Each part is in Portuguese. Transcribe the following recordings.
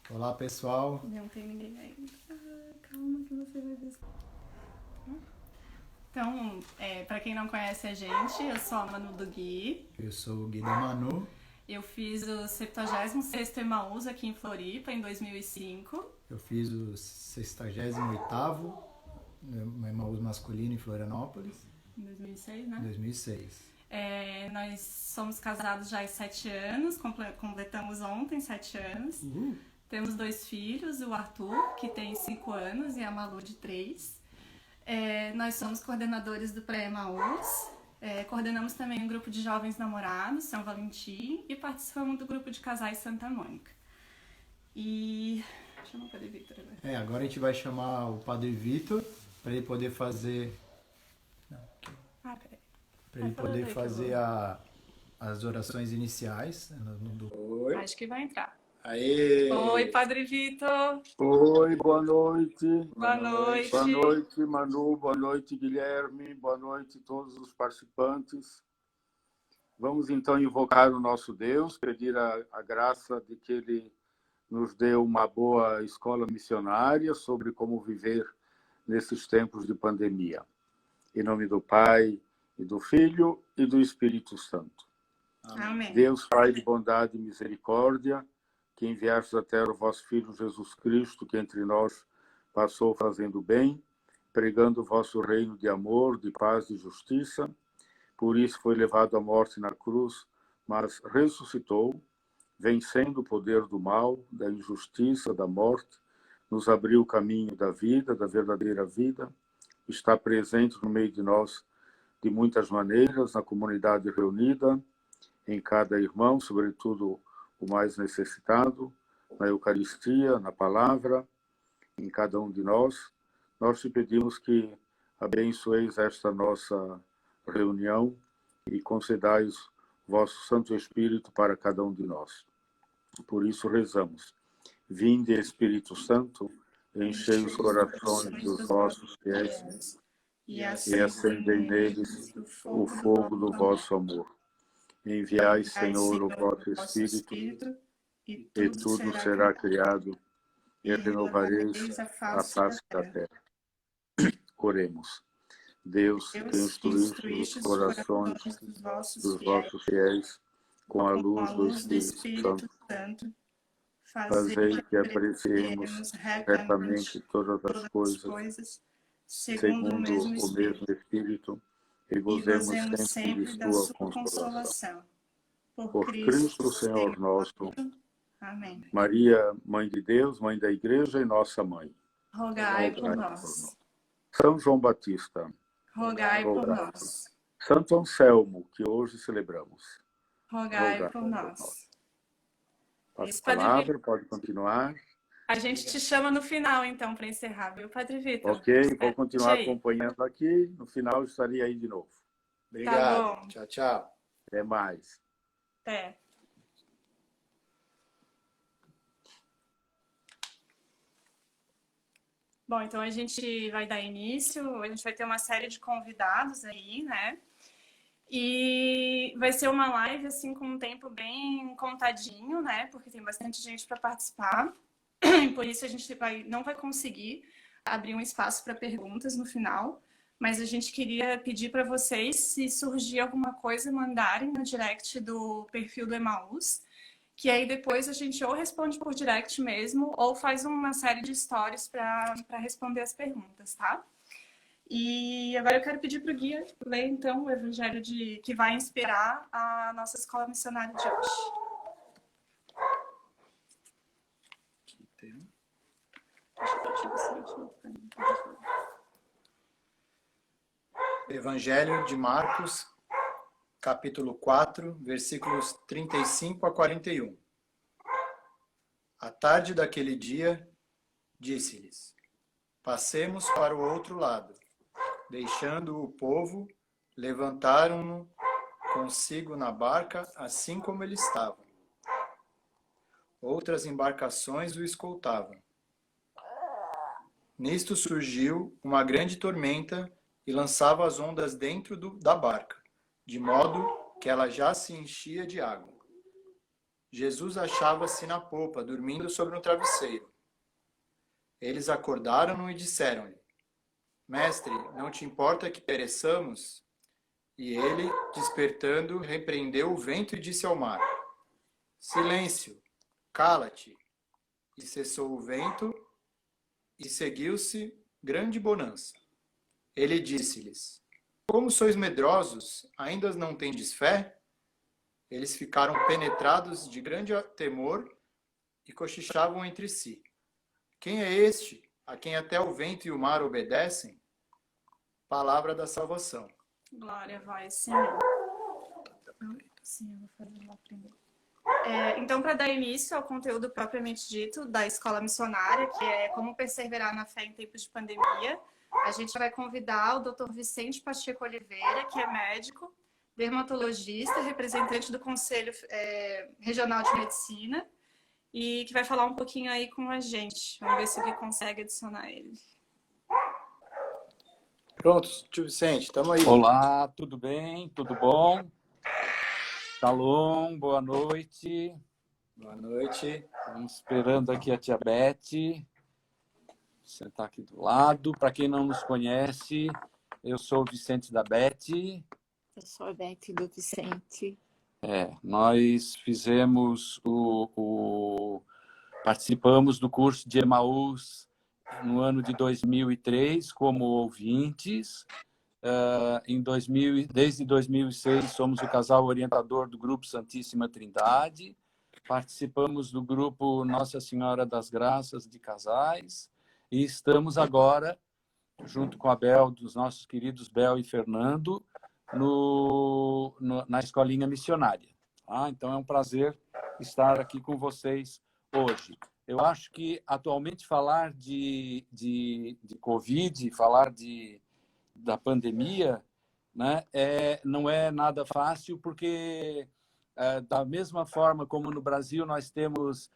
Olá, pessoal. Não tem ninguém ainda. Calma que você vai ver. Então, para quem não conhece a gente, eu sou a Manu do Gui. Eu sou o Gui da Manu. Eu fiz o 76º Emaús aqui em Floripa em 2005. Eu fiz o 68º Emaús masculino em Florianópolis, Em 2006, né? em 2006. Nós somos casados já há 7 anos, completamos ontem 7 anos. Temos 2 filhos, o Arthur, que tem 5 anos, e a Malu, de 3. Nós somos coordenadores do Pré-Emaús. Coordenamos também um grupo de jovens namorados, São Valentim, e participamos do grupo de casais Santa Mônica. E... chama o Padre Victor agora. Agora a gente vai chamar o Padre Vitor para ele poder fazer... Peraí. Para ele poder fazer as orações iniciais. Oi. Acho que vai entrar. Aê! Oi, Padre Vitor! Oi, boa noite. Boa noite! Boa noite, Manu. Boa noite, Guilherme. Boa noite a todos os participantes. Vamos então invocar o nosso Deus, pedir a graça de que Ele nos dê uma boa escola missionária sobre como viver nesses tempos de pandemia. Em nome do Pai, e do Filho e do Espírito Santo. Amém. Deus, Pai de bondade e misericórdia, que enviastes à terra o vosso Filho Jesus Cristo, que entre nós passou fazendo bem, pregando o vosso reino de amor, de paz e justiça. Por isso foi levado à morte na cruz, mas ressuscitou, vencendo o poder do mal, da injustiça, da morte, nos abriu o caminho da vida, da verdadeira vida, está presente no meio de nós de muitas maneiras, na comunidade reunida, em cada irmão, sobretudo o mais necessitado, na Eucaristia, na palavra, em cada um de nós. Nós te pedimos que abençoeis esta nossa reunião e concedais vosso Santo Espírito para cada um de nós. Por isso rezamos. Vinde, Espírito Santo, enchei os corações dos vossos fiéis e acendei neles o fogo do vosso amor. Enviai, Senhor, o vosso Espírito, e tudo será criado, e renovareis a face da terra. Oremos. Deus, que instruíste os corações dos vossos fiéis com a luz do Espírito Santo, fazei que apreciemos retamente todas as coisas, segundo o mesmo Espírito, e gozemos sempre de sua consolação. Por Cristo, Senhor nosso. Amém. Maria, Mãe de Deus, Mãe da Igreja e nossa Mãe. Rogai por nós. São João Batista. Rogai por nós. Santo Anselmo, que hoje celebramos. Rogai por nós. Passa a palavra, pode continuar. A gente te chama no final, então, para encerrar, viu, Padre Vitor? Ok, vou continuar acompanhando aqui. No final estarei aí de novo. Obrigado. Tá bom. Tchau, tchau. Até mais. Até. Bom, então a gente vai dar início. A gente vai ter uma série de convidados aí, né? E vai ser uma live, assim, com um tempo bem contadinho, né? Porque tem bastante gente para participar. E por isso a gente não vai conseguir abrir um espaço para perguntas no final. Mas a gente queria pedir para vocês, se surgir alguma coisa, mandarem no direct do perfil do Emaús, que aí depois a gente ou responde por direct mesmo, ou faz uma série de stories para responder as perguntas, tá? E agora eu quero pedir para o Guia ler, então, o evangelho que vai inspirar a nossa escola missionária de hoje. Evangelho de Marcos, capítulo 4, versículos 35 a 41. À tarde daquele dia, disse-lhes: passemos para o outro lado. Deixando o povo, levantaram-no consigo na barca, assim como ele estava. Outras embarcações o escoltavam. Nisto surgiu uma grande tormenta e lançava as ondas dentro da barca, de modo que ela já se enchia de água. Jesus achava-se na popa, dormindo sobre um travesseiro. Eles acordaram-no e disseram-lhe: Mestre, não te importa que pereçamos? E ele, despertando, repreendeu o vento e disse ao mar: Silêncio, cala-te. E cessou o vento, e seguiu-se grande bonança. Ele disse-lhes: Como sois medrosos, ainda não tendes fé? Eles ficaram penetrados de grande temor e cochichavam entre si: Quem é este, a quem até o vento e o mar obedecem? Palavra da salvação. Glória a vós, Senhor. Sim, eu vou fazer lá primeiro. Então, para dar início ao conteúdo propriamente dito da Escola Missionária, que é como perseverar na fé em tempos de pandemia, a gente vai convidar o Dr. Vicente Pacheco Oliveira, que é médico, dermatologista, representante do Conselho Regional de Medicina, e que vai falar um pouquinho aí com a gente. Vamos ver se ele consegue adicionar ele. Pronto, tio Vicente, estamos aí. Olá, tudo bem? Tudo bom? Shalom, boa noite. Boa noite. Estamos esperando aqui a tia Beth. Sentar aqui do lado. Para quem não nos conhece, eu sou o Vicente da Beth. Eu sou a Beth do Vicente. Nós fizemos participamos do curso de Emaús no ano de 2003 como ouvintes. Desde 2006 somos o casal orientador do Grupo Santíssima Trindade. Participamos do grupo Nossa Senhora das Graças de Casais e estamos agora, junto com a Bel, dos nossos queridos Bel e Fernando, na Escolinha Missionária. Então é um prazer estar aqui com vocês hoje. Eu acho que atualmente falar de Covid, falar da pandemia, né, não é nada fácil, porque da mesma forma como no Brasil nós temos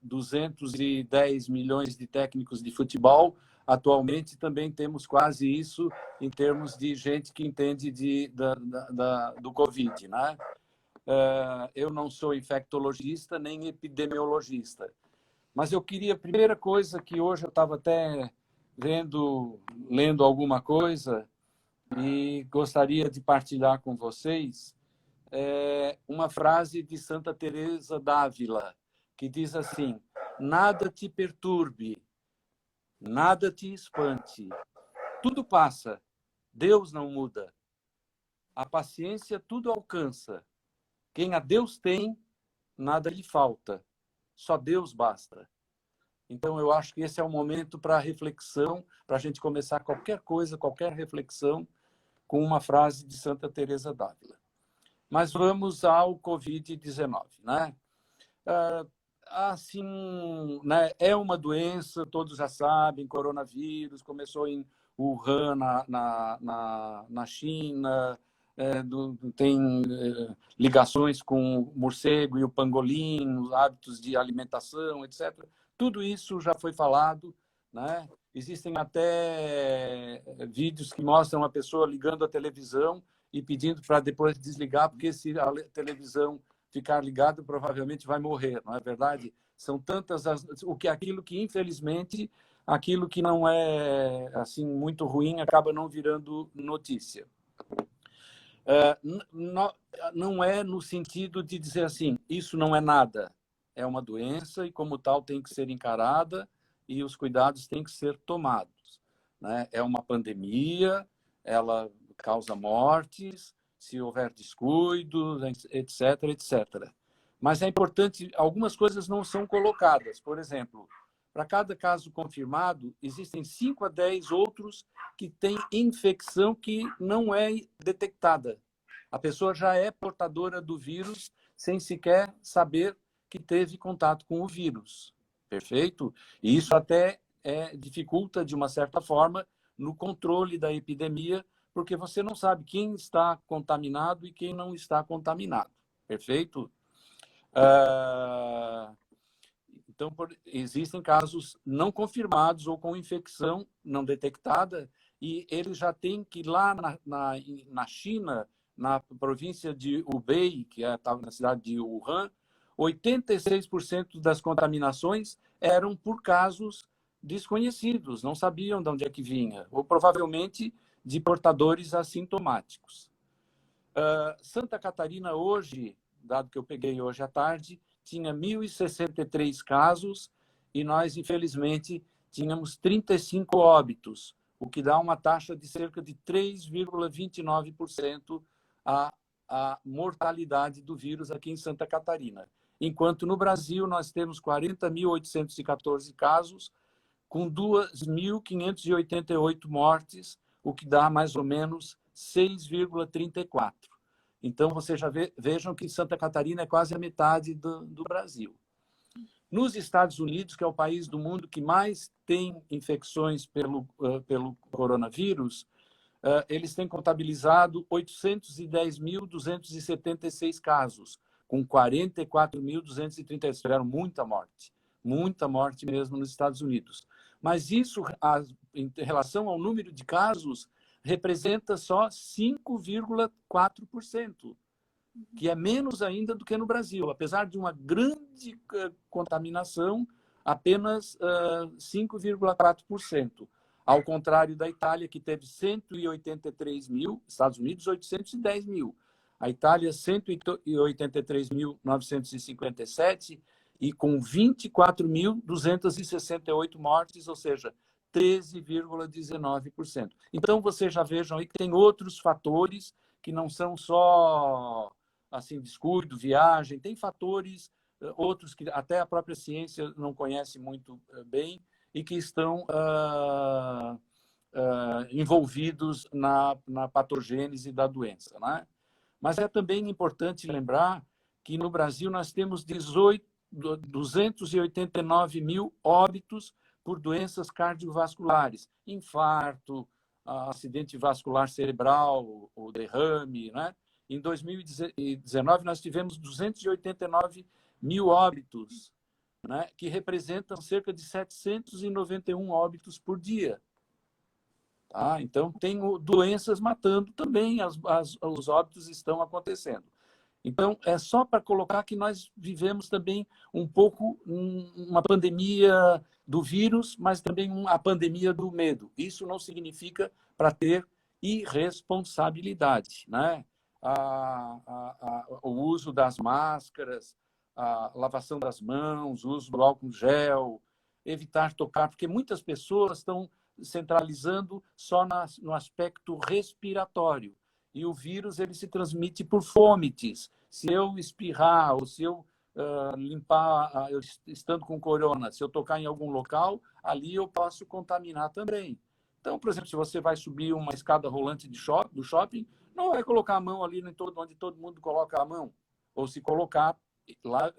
210 milhões de técnicos de futebol, atualmente também temos quase isso em termos de gente que entende do Covid, né? Eu não sou infectologista nem epidemiologista, mas eu queria, a primeira coisa que hoje eu estava até lendo alguma coisa e gostaria de partilhar com vocês uma frase de Santa Teresa d'Ávila, que diz assim: nada te perturbe, nada te espante, tudo passa, Deus não muda, a paciência tudo alcança, quem a Deus tem, nada lhe falta, só Deus basta. Então, eu acho que esse é o momento para reflexão, para a gente começar qualquer coisa, qualquer reflexão, com uma frase de Santa Teresa d'Ávila. Mas vamos ao Covid-19, né? Assim, né, é uma doença, todos já sabem, coronavírus, começou em Wuhan, na China, tem ligações com o morcego e o pangolim, os hábitos de alimentação, etc. Tudo isso já foi falado, né? Existem até vídeos que mostram a pessoa ligando a televisão e pedindo para depois desligar, porque se a televisão ficar ligada, provavelmente vai morrer, não é verdade? São tantas aquilo que, infelizmente, aquilo que não é assim muito ruim acaba não virando notícia. Não é no sentido de dizer assim, isso não é nada, é uma doença e como tal tem que ser encarada e os cuidados têm que ser tomados, né? É uma pandemia, ela causa mortes, se houver descuido, etc, etc. Mas é importante, algumas coisas não são colocadas. Por exemplo, para cada caso confirmado, existem 5 a 10 outros que têm infecção que não é detectada. A pessoa já é portadora do vírus sem sequer saber que teve contato com o vírus. Perfeito? E isso até dificulta, de uma certa forma, no controle da epidemia, porque você não sabe quem está contaminado e quem não está contaminado. Perfeito? Então, existem casos não confirmados ou com infecção não detectada, e eles já têm que ir lá na China, na província de Hubei, que estava na cidade de Wuhan, 86% das contaminações eram por casos desconhecidos, não sabiam de onde é que vinha, ou provavelmente de portadores assintomáticos. Santa Catarina hoje, dado que eu peguei hoje à tarde, tinha 1.063 casos e nós, infelizmente, tínhamos 35 óbitos, o que dá uma taxa de cerca de 3,29% a mortalidade do vírus aqui em Santa Catarina. Enquanto no Brasil nós temos 40.814 casos, com 2.588 mortes, o que dá mais ou menos 6,34%. Então, vocês já vejam que Santa Catarina é quase a metade do Brasil. Nos Estados Unidos, que é o país do mundo que mais tem infecções pelo coronavírus, eles têm contabilizado 810.276 casos, com 44.230. Tiveram muita morte mesmo nos Estados Unidos. Mas isso, em relação ao número de casos, representa só 5,4%, que é menos ainda do que no Brasil. Apesar de uma grande contaminação, apenas 5,4%. Ao contrário da Itália, que teve 183 mil, Estados Unidos 810 mil. A Itália, 183.957 e com 24.268 mortes, ou seja, 13,19%. Então, vocês já vejam aí que tem outros fatores que não são só assim, descuido, viagem, tem fatores outros que até a própria ciência não conhece muito bem e que estão envolvidos na patogênese da doença, né? Mas é também importante lembrar que no Brasil nós temos 289 mil óbitos por doenças cardiovasculares, infarto, acidente vascular cerebral, o derrame, né? Em 2019, nós tivemos 289 mil óbitos, né? Que representam cerca de 791 óbitos por dia. Tá? Então, tem doenças matando também, os óbitos estão acontecendo. Então, é só para colocar que nós vivemos também um pouco uma pandemia do vírus, mas também a pandemia do medo. Isso não significa para ter irresponsabilidade, né? O uso das máscaras, a lavação das mãos, o uso do álcool gel, evitar tocar, porque muitas pessoas estão centralizando só no aspecto respiratório. E o vírus ele se transmite por fomites. Se eu espirrar ou se eu limpar, estando com corona, se eu tocar em algum local, ali eu posso contaminar também. Então, por exemplo, se você vai subir uma escada rolante do shopping, não vai colocar a mão ali onde todo mundo coloca a mão. Ou se colocar, lá,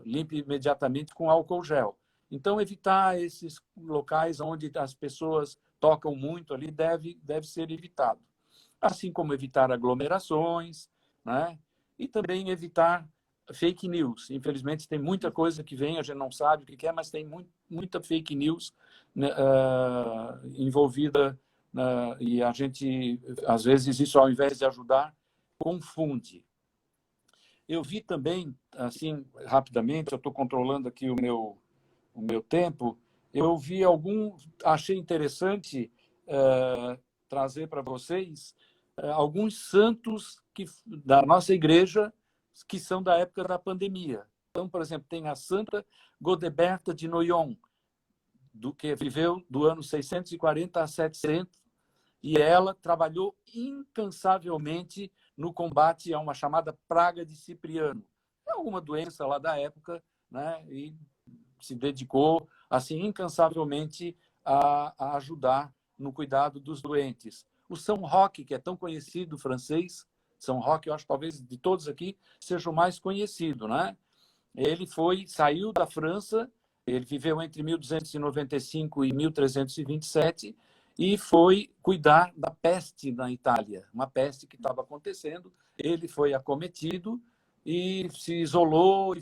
limpe imediatamente com álcool gel. Então, evitar esses locais onde as pessoas tocam muito ali deve ser evitado. Assim como evitar aglomerações, né? E também evitar fake news. Infelizmente, tem muita coisa que vem, a gente não sabe o que é, mas tem muita fake news, né, envolvida, e a gente, às vezes, isso ao invés de ajudar, confunde. Eu vi também, assim, rapidamente, eu estou controlando aqui o meu tempo, eu vi achei interessante trazer para vocês alguns santos da nossa igreja que são da época da pandemia. Então, por exemplo, tem a Santa Godeberta de Noyon, que viveu do ano 640 a 700, e ela trabalhou incansavelmente no combate a uma chamada praga de Cipriano. É alguma doença lá da época, né? E se dedicou assim incansavelmente a ajudar no cuidado dos doentes. O São Roque, que é tão conhecido, francês, São Roque, eu acho talvez de todos aqui seja o mais conhecido, né? Ele saiu da França, ele viveu entre 1295 e 1327 e foi cuidar da peste na Itália, uma peste que estava acontecendo. Ele foi acometido e se isolou e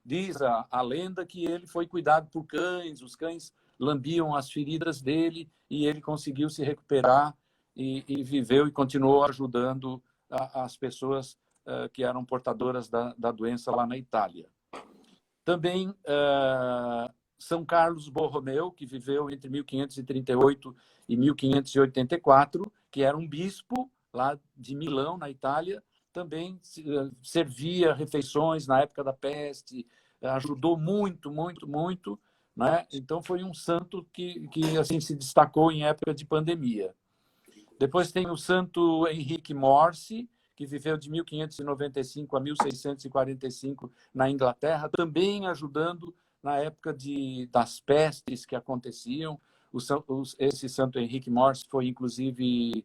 diz a lenda que ele foi cuidado por cães, os cães lambiam as feridas dele e ele conseguiu se recuperar e viveu e continuou ajudando as pessoas que eram portadoras da doença lá na Itália. Também São Carlos Borromeu, que viveu entre 1538 e 1584, que era um bispo lá de Milão, na Itália, também servia refeições na época da peste, ajudou muito, muito, muito, né? Então foi um santo que assim se destacou em época de pandemia. Depois tem o Santo Henrique Morse, que viveu de 1595 a 1645 na Inglaterra, também ajudando na época das pestes que aconteciam. Esse Santo Henrique Morse foi, inclusive,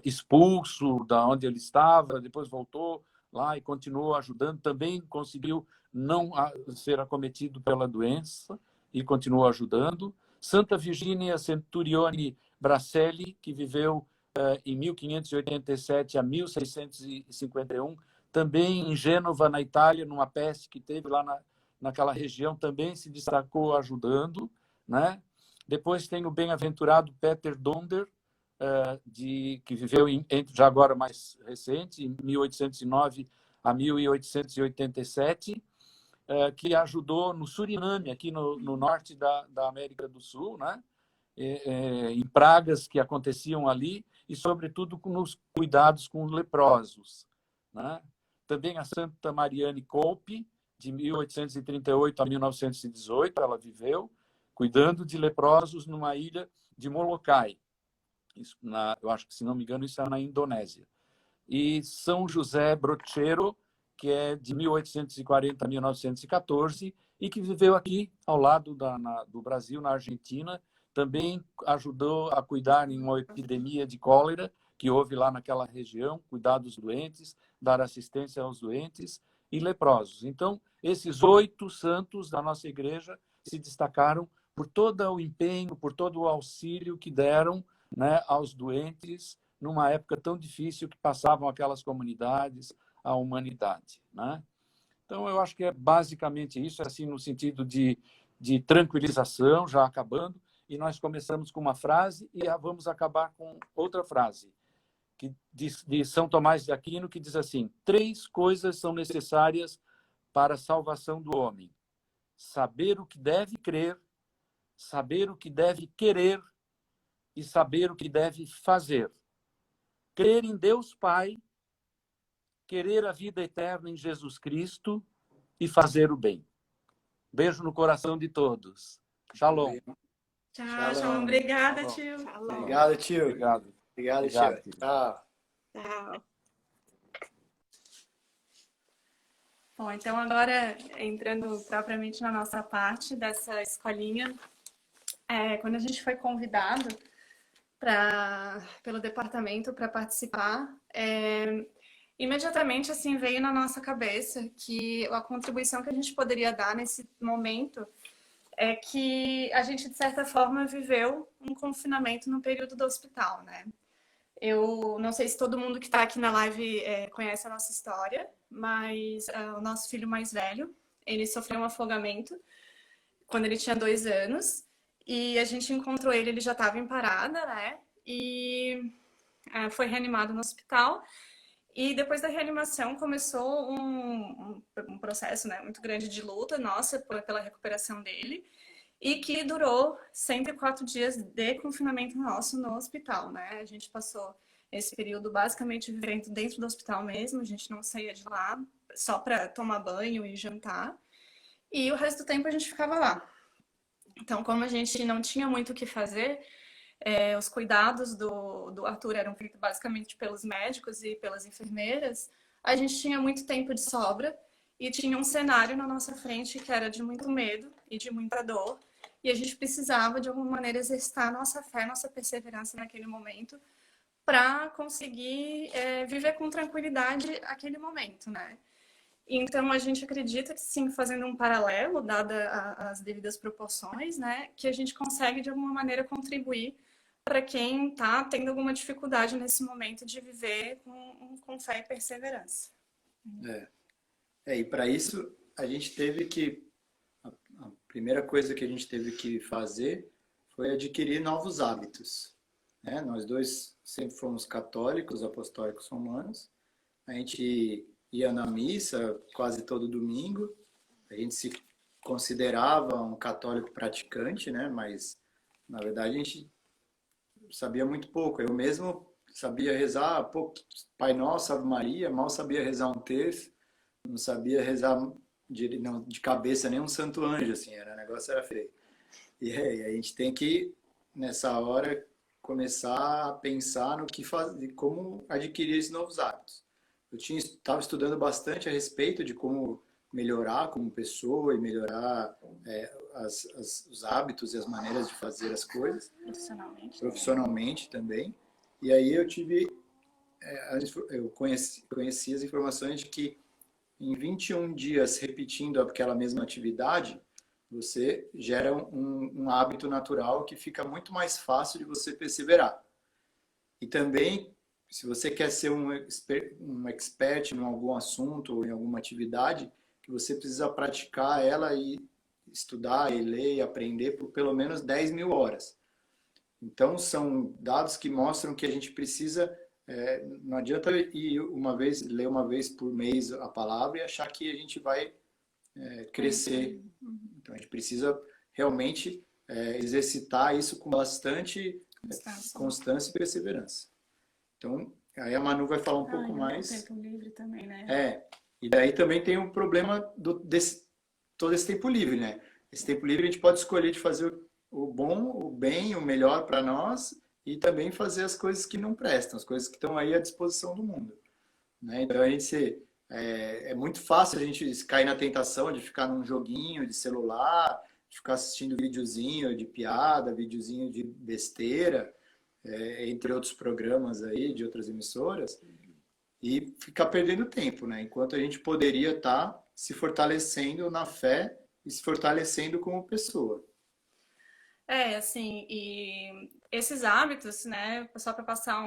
expulso da onde ele estava, depois voltou lá e continuou ajudando. Também conseguiu não ser acometido pela doença e continuou ajudando. Santa Virgínia Centurione Bracelli, que viveu em 1587 a 1651, também em Gênova, na Itália, numa peste que teve lá naquela região, também se destacou ajudando, né? Depois tem o bem-aventurado Peter Donder, que viveu já agora mais recente, em 1809 a 1887, que ajudou no Suriname, aqui no norte da América do Sul, né? Em pragas que aconteciam ali e, sobretudo, nos cuidados com os leprosos, né? Também a Santa Mariane Kolpe, de 1838 a 1918, ela viveu cuidando de leprosos numa ilha de Molokai. Eu acho que, se não me engano, isso é na Indonésia. E São José Brochero, que é de 1840 a 1914, e que viveu aqui, ao lado do Brasil, na Argentina, também ajudou a cuidar em uma epidemia de cólera que houve lá naquela região, cuidar dos doentes, dar assistência aos doentes e leprosos. Então, esses 8 santos da nossa igreja se destacaram por todo o empenho, por todo o auxílio que deram, né, aos doentes numa época tão difícil que passavam aquelas comunidades, a humanidade, né? Então, eu acho que é basicamente isso, assim, no sentido de tranquilização, já acabando, e nós começamos com uma frase e vamos acabar com outra frase, de São Tomás de Aquino, que diz assim: 3 coisas são necessárias para a salvação do homem: saber o que deve crer, saber o que deve querer e saber o que deve fazer. Crer em Deus Pai, querer a vida eterna em Jesus Cristo e fazer o bem. Beijo no coração de todos. Shalom. Tchau, Shalom. Obrigada, Shalom. tio. Shalom. Obrigado, tio. Obrigado. Obrigado, Obrigado, tio. tio. Tchau. Tchau. Bom, então agora, entrando propriamente na nossa parte dessa escolinha, quando a gente foi convidado pelo departamento para participar, imediatamente assim veio na nossa cabeça que a contribuição que a gente poderia dar nesse momento é que a gente, de certa forma, viveu um confinamento no período do hospital, né? Eu não sei se todo mundo que está aqui na live conhece a nossa história, mas o nosso filho mais velho, ele sofreu um afogamento quando ele tinha 2 anos, e a gente encontrou ele já estava em parada, né? E foi reanimado no hospital. E depois da reanimação começou um processo, né, muito grande de luta nossa pela recuperação dele, e que durou 104 dias de confinamento nosso no hospital, né? A gente passou esse período basicamente vivendo dentro do hospital mesmo, a gente não saía de lá só para tomar banho e jantar, e o resto do tempo a gente ficava lá. Então, como a gente não tinha muito o que fazer, os cuidados do Arthur eram feitos basicamente pelos médicos e pelas enfermeiras, a gente tinha muito tempo de sobra e tinha um cenário na nossa frente que era de muito medo e de muita dor, e a gente precisava, de alguma maneira, exercitar nossa fé, nossa perseverança naquele momento para conseguir viver com tranquilidade aquele momento, né? Então, a gente acredita que, sim, fazendo um paralelo, dada as devidas proporções, né, que a gente consegue, de alguma maneira, contribuir para quem está tendo alguma dificuldade nesse momento de viver com fé e perseverança. E para isso, a gente teve que... A primeira coisa que a gente teve que fazer foi adquirir novos hábitos, né? Nós dois sempre fomos católicos, apostólicos romanos. a gente ia na missa quase todo domingo, a gente se considerava um católico praticante, né? Mas, na verdade, a gente sabia muito pouco. Eu mesmo sabia rezar, Pai Nosso, Ave Maria, mal sabia rezar um terço, não sabia rezar de cabeça nem um santo anjo, assim, o negócio era feio. E aí, a gente tem que, nessa hora, começar a pensar no que fazer, como adquirir esses novos hábitos. Eu estava estudando bastante a respeito de como melhorar como pessoa e melhorar os hábitos e as maneiras de fazer as coisas. Profissionalmente também. E aí eu conheci as informações de que em 21 dias repetindo aquela mesma atividade, você gera um hábito natural que fica muito mais fácil de você perseverar. E também, se você quer ser um expert em algum assunto ou em alguma atividade, que você precisa praticar ela e estudar e ler e aprender por pelo menos 10 mil horas. Então, são dados que mostram que a gente precisa... não adianta ler uma vez por mês a palavra e achar que a gente vai crescer. Então, a gente precisa realmente exercitar isso com bastante constância e perseverança. Então, aí a Manu vai falar um pouco mais. Tempo livre também, né? E daí também tem um problema todo esse tempo livre, né? Esse tempo livre a gente pode escolher de fazer o bom, o bem, o melhor para nós e também fazer as coisas que não prestam, as coisas que estão aí à disposição do mundo, né? Então, é muito fácil a gente cair na tentação de ficar num joguinho de celular, de ficar assistindo videozinho de piada, videozinho de besteira, entre outros programas aí, de outras emissoras, e ficar perdendo tempo, né? Enquanto a gente poderia estar se fortalecendo na fé e se fortalecendo como pessoa. Assim, e esses hábitos, né, só para passar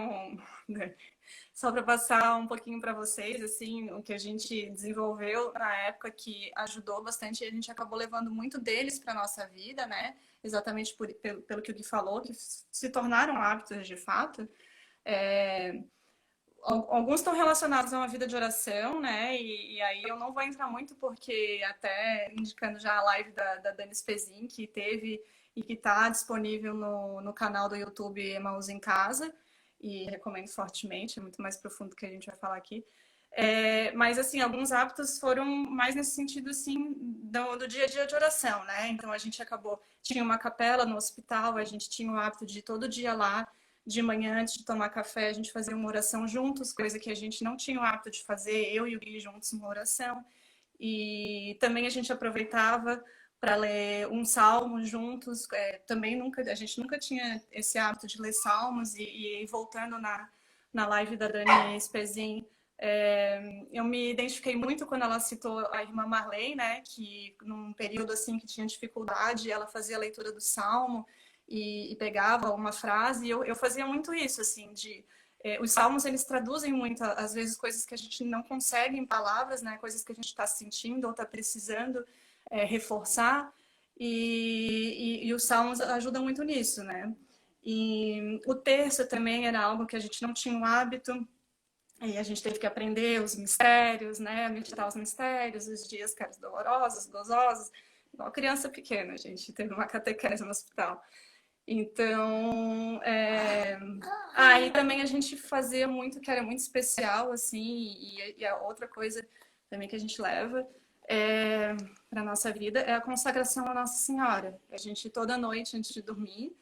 um pouquinho para vocês, assim, o que a gente desenvolveu na época que ajudou bastante, e a gente acabou levando muito deles para nossa vida, né, exatamente pelo que o Gui falou, que se tornaram hábitos de fato. Alguns estão relacionados a uma vida de oração, né, e aí eu não vou entrar muito porque até indicando já a live da Dani Spezin, que teve e que está disponível no canal do YouTube Emaús em Casa, e recomendo fortemente, é muito mais profundo do que a gente vai falar aqui. Mas, assim, alguns hábitos foram mais nesse sentido, assim, do dia a dia de oração, né? Então, a gente tinha uma capela no hospital, a gente tinha o hábito de todo dia lá, de manhã, antes de tomar café, a gente fazia uma oração juntos, coisa que a gente não tinha o hábito de fazer, eu e o Gui juntos, uma oração. E também a gente aproveitava para ler um salmo juntos. Também a gente nunca tinha esse hábito de ler salmos, e voltando na live da Dani Spezin, eu me identifiquei muito quando ela citou a irmã Marley, né, que num período assim que tinha dificuldade, ela fazia a leitura do salmo e pegava uma frase, e eu fazia muito isso, assim, os salmos, eles traduzem muito, às vezes, coisas que a gente não consegue em palavras, né, coisas que a gente está sentindo ou está precisando reforçar, e os salmos ajudam muito nisso, né? E o terço também era algo que a gente não tinha o hábito, e a gente teve que aprender os mistérios, né? Meditar os mistérios, os dias caros dolorosos, gozosos, igual criança pequena, a gente teve uma catequese no hospital. Então, aí também a gente fazia muito, que era muito especial, assim, e a outra coisa também que a gente leva para a nossa vida é a consagração à Nossa Senhora. A gente, toda noite, antes de dormir,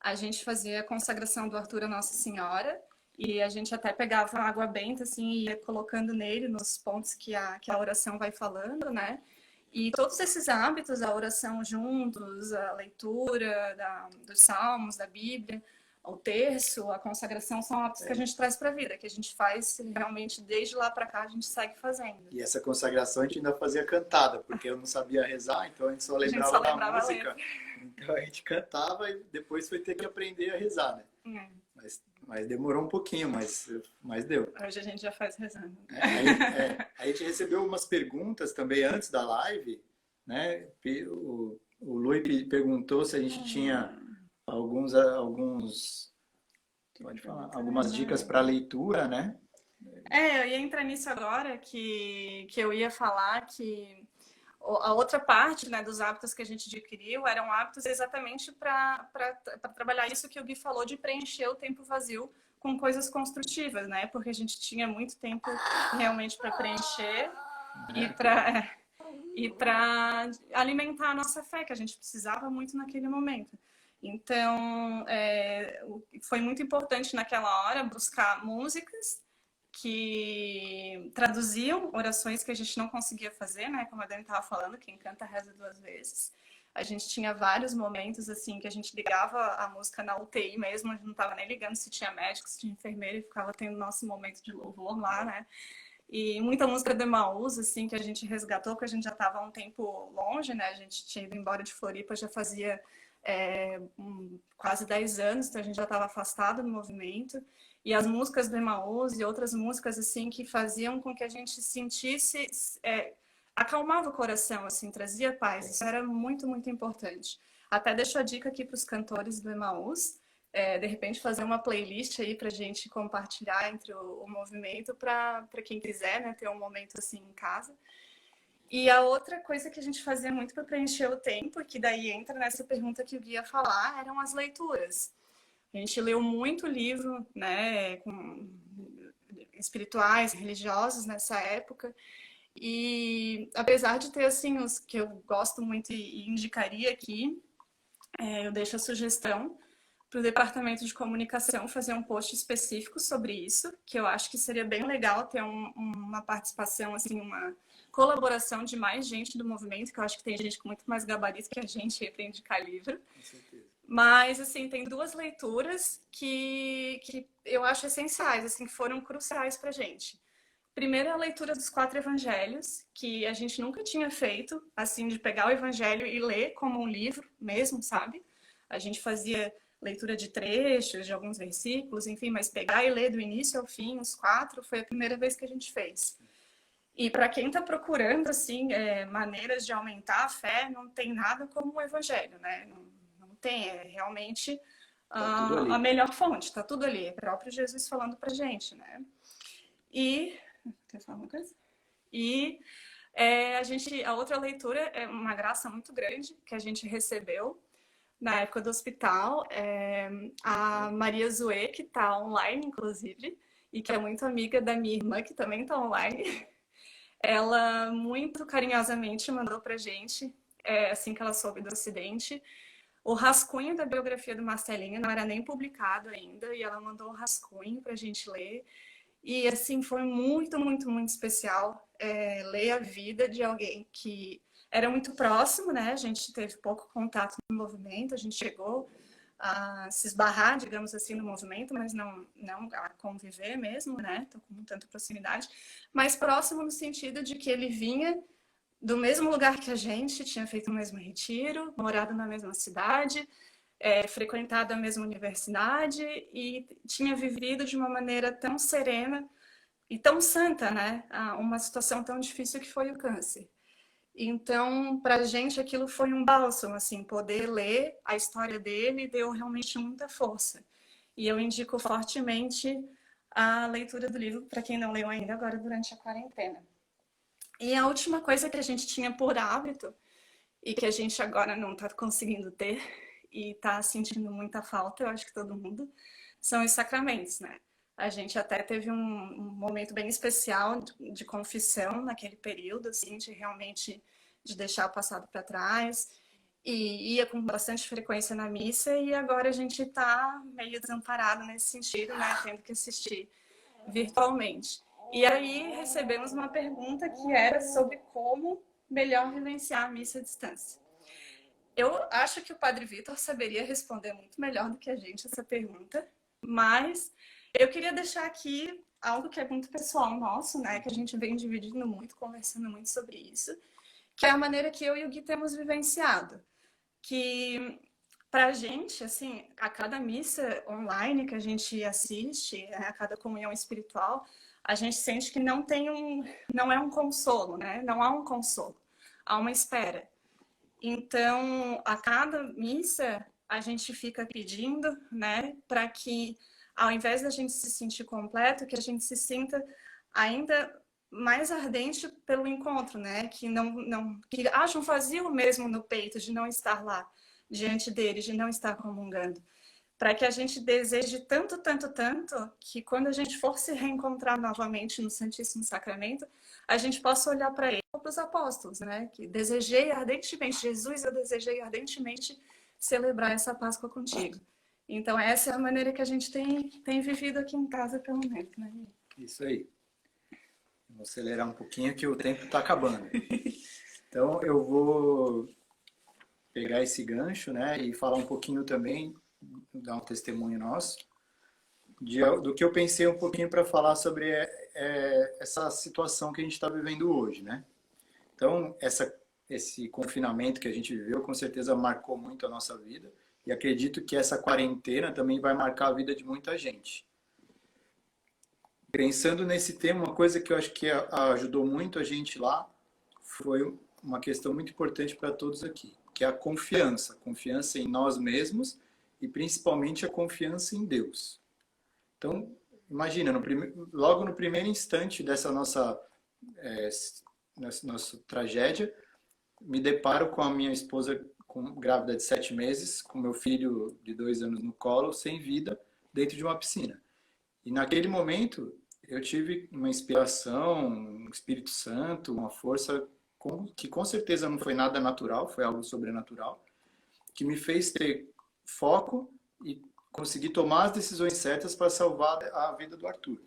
a gente fazia a consagração do Arthur à Nossa Senhora, e a gente até pegava água benta, assim, e ia colocando nele nos pontos que a oração vai falando, né? E todos esses hábitos, a oração juntos, a leitura dos salmos, da Bíblia, o terço, a consagração, são hábitos que a gente traz para a vida, que a gente faz realmente desde lá para cá, a gente segue fazendo. E essa consagração a gente ainda fazia cantada, porque eu não sabia rezar, então a gente só lembrava da música. Então a gente cantava e depois foi ter que aprender a rezar, né? Mas demorou um pouquinho, mas deu. Hoje a gente já faz rezando. A gente recebeu umas perguntas também antes da live, né? O Luiz perguntou se a gente tinha algumas dicas para leitura, né? Eu ia entrar nisso agora, que eu ia falar que a outra parte, né, dos hábitos que a gente adquiriu eram hábitos exatamente para trabalhar isso que o Gui falou, de preencher o tempo vazio com coisas construtivas, né? Porque a gente tinha muito tempo realmente para preencher e para alimentar a nossa fé, que a gente precisava muito naquele momento. Então, foi muito importante naquela hora buscar músicas que traduziam orações que a gente não conseguia fazer, né? Como a Dani estava falando, quem canta reza duas vezes. A gente tinha vários momentos assim que a gente ligava a música na UTI mesmo, a gente não estava nem ligando se tinha médico, se tinha enfermeira, e ficava tendo nosso momento de louvor lá, né? E muita música do Emaús, assim, que a gente resgatou, porque a gente já estava há um tempo longe, né? A gente tinha ido embora de Floripa, já fazia quase 10 anos, então a gente já estava afastado do movimento. E as músicas do Emaús e outras músicas, assim, que faziam com que a gente sentisse... acalmava o coração, assim, trazia paz. Isso era muito, muito importante. Até deixo a dica aqui para os cantores do Emaús, de repente fazer uma playlist aí para a gente compartilhar entre o movimento para quem quiser, né, ter um momento assim em casa. E a outra coisa que a gente fazia muito para preencher o tempo, que daí entra nessa pergunta que o Gui ia falar, eram as leituras. A gente leu muito livro, né, espirituais, religiosos nessa época. E apesar de ter assim os que eu gosto muito e indicaria aqui, eu deixo a sugestão para o departamento de comunicação fazer um post específico sobre isso, que eu acho que seria bem legal ter uma participação, assim, uma colaboração de mais gente do movimento, que eu acho que tem gente com muito mais gabarito que a gente para indicar livro. Com certeza. Mas, assim, tem duas leituras que eu acho essenciais, assim, que foram cruciais para a gente. Primeiro é a leitura dos 4 evangelhos, que a gente nunca tinha feito, assim, de pegar o evangelho e ler como um livro mesmo, sabe? A gente fazia leitura de trechos, de alguns versículos, enfim, mas pegar e ler do início ao fim, os 4, foi a primeira vez que a gente fez. E para quem está procurando, assim, maneiras de aumentar a fé, não tem nada como o evangelho, né? Não tem, é realmente a melhor fonte, está tudo ali, é o próprio Jesus falando para gente, né? E... Quer falar uma coisa? E a outra leitura é uma graça muito grande que a gente recebeu na época do hospital. A Maria Zoe, que está online, inclusive, e que é muito amiga da minha irmã, que também está online, ela muito carinhosamente mandou para a gente, assim que ela soube do acidente, o rascunho da biografia do Marcelinho, não era nem publicado ainda, e ela mandou o rascunho para a gente ler. E, assim, foi muito, muito, muito especial ler a vida de alguém que era muito próximo, né? A gente teve pouco contato no movimento, a gente chegou a se esbarrar, digamos assim, no movimento, mas não a conviver mesmo, né? Com tanta proximidade. Mas próximo no sentido de que ele vinha do mesmo lugar que a gente, tinha feito o mesmo retiro, morado na mesma cidade, frequentado a mesma universidade e tinha vivido de uma maneira tão serena e tão santa, né? Uma situação tão difícil que foi o câncer. Então, para a gente, aquilo foi um bálsamo, assim, poder ler a história dele deu realmente muita força. E eu indico fortemente a leitura do livro para quem não leu ainda agora durante a quarentena. E a última coisa que a gente tinha por hábito e que a gente agora não está conseguindo ter e está sentindo muita falta, eu acho que todo mundo, são os sacramentos, né? A gente até teve um momento bem especial de confissão naquele período, assim, de deixar o passado para trás, e ia com bastante frequência na missa, e agora a gente está meio desamparado nesse sentido, né? Tendo que assistir virtualmente. E aí recebemos uma pergunta que era sobre como melhor vivenciar a missa à distância. Eu acho que o Padre Vitor saberia responder muito melhor do que a gente essa pergunta, mas eu queria deixar aqui algo que é muito pessoal nosso, né, que a gente vem dividindo muito, conversando muito sobre isso, que é a maneira que eu e o Gui temos vivenciado. Que para a gente, assim, a cada missa online que a gente assiste, a cada comunhão espiritual, a gente sente que não é um consolo, né? Não há um consolo, há uma espera. Então, a cada missa, a gente fica pedindo, né, para que ao invés da gente se sentir completo, que a gente se sinta ainda mais ardente pelo encontro, né? Que haja um vazio mesmo no peito de não estar lá diante dele, de não estar comungando, para que a gente deseje tanto, tanto, tanto, que quando a gente for se reencontrar novamente no Santíssimo Sacramento, a gente possa olhar para ele, para os apóstolos, né? Que desejei ardentemente, Jesus, eu desejei ardentemente celebrar essa Páscoa contigo. Então, essa é a maneira que a gente tem vivido aqui em casa, pelo menos, né? Isso aí. Vou acelerar um pouquinho que o tempo está acabando. Então, eu vou pegar esse gancho, né, e falar um pouquinho também, dar um testemunho nosso, do que eu pensei um pouquinho para falar sobre essa situação que a gente está vivendo hoje, né? Então, esse confinamento que a gente viveu, com certeza marcou muito a nossa vida, e acredito que essa quarentena também vai marcar a vida de muita gente. Pensando nesse tema, uma coisa que eu acho que ajudou muito a gente lá foi uma questão muito importante para todos aqui, que é a confiança. Confiança em nós mesmos e principalmente a confiança em Deus. Então, imagina, logo no primeiro instante dessa nossa tragédia, me deparo com a minha esposa grávida de 7 meses, com meu filho de 2 anos no colo, sem vida, dentro de uma piscina. E naquele momento, eu tive uma inspiração, um Espírito Santo, uma força que com certeza não foi nada natural, foi algo sobrenatural, que me fez ter foco e conseguir tomar as decisões certas para salvar a vida do Arthur.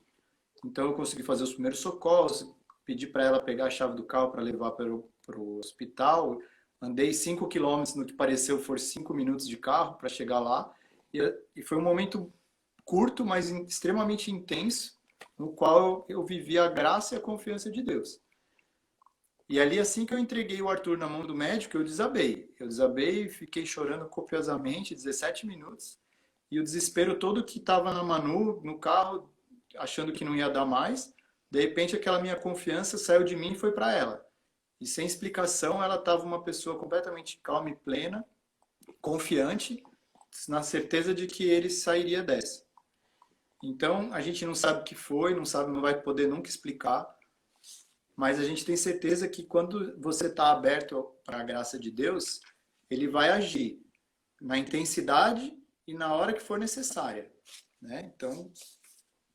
Então eu consegui fazer os primeiros socorros, pedi para ela pegar a chave do carro para levar para o hospital, andei 5 quilômetros no que pareceu for 5 minutos de carro para chegar lá, e foi um momento curto, mas extremamente intenso, no qual eu vivi a graça e a confiança de Deus. E ali, assim que eu entreguei o Arthur na mão do médico, eu desabei. Eu desabei, fiquei chorando copiosamente, 17 minutos. E o desespero todo que estava na Manu, no carro, achando que não ia dar mais. De repente, aquela minha confiança saiu de mim e foi para ela. E sem explicação, ela estava uma pessoa completamente calma e plena, confiante, na certeza de que ele sairia dessa. Então, a gente não sabe o que foi, não vai poder nunca explicar, mas a gente tem certeza que quando você está aberto para a graça de Deus, ele vai agir na intensidade e na hora que for necessária, né? Então,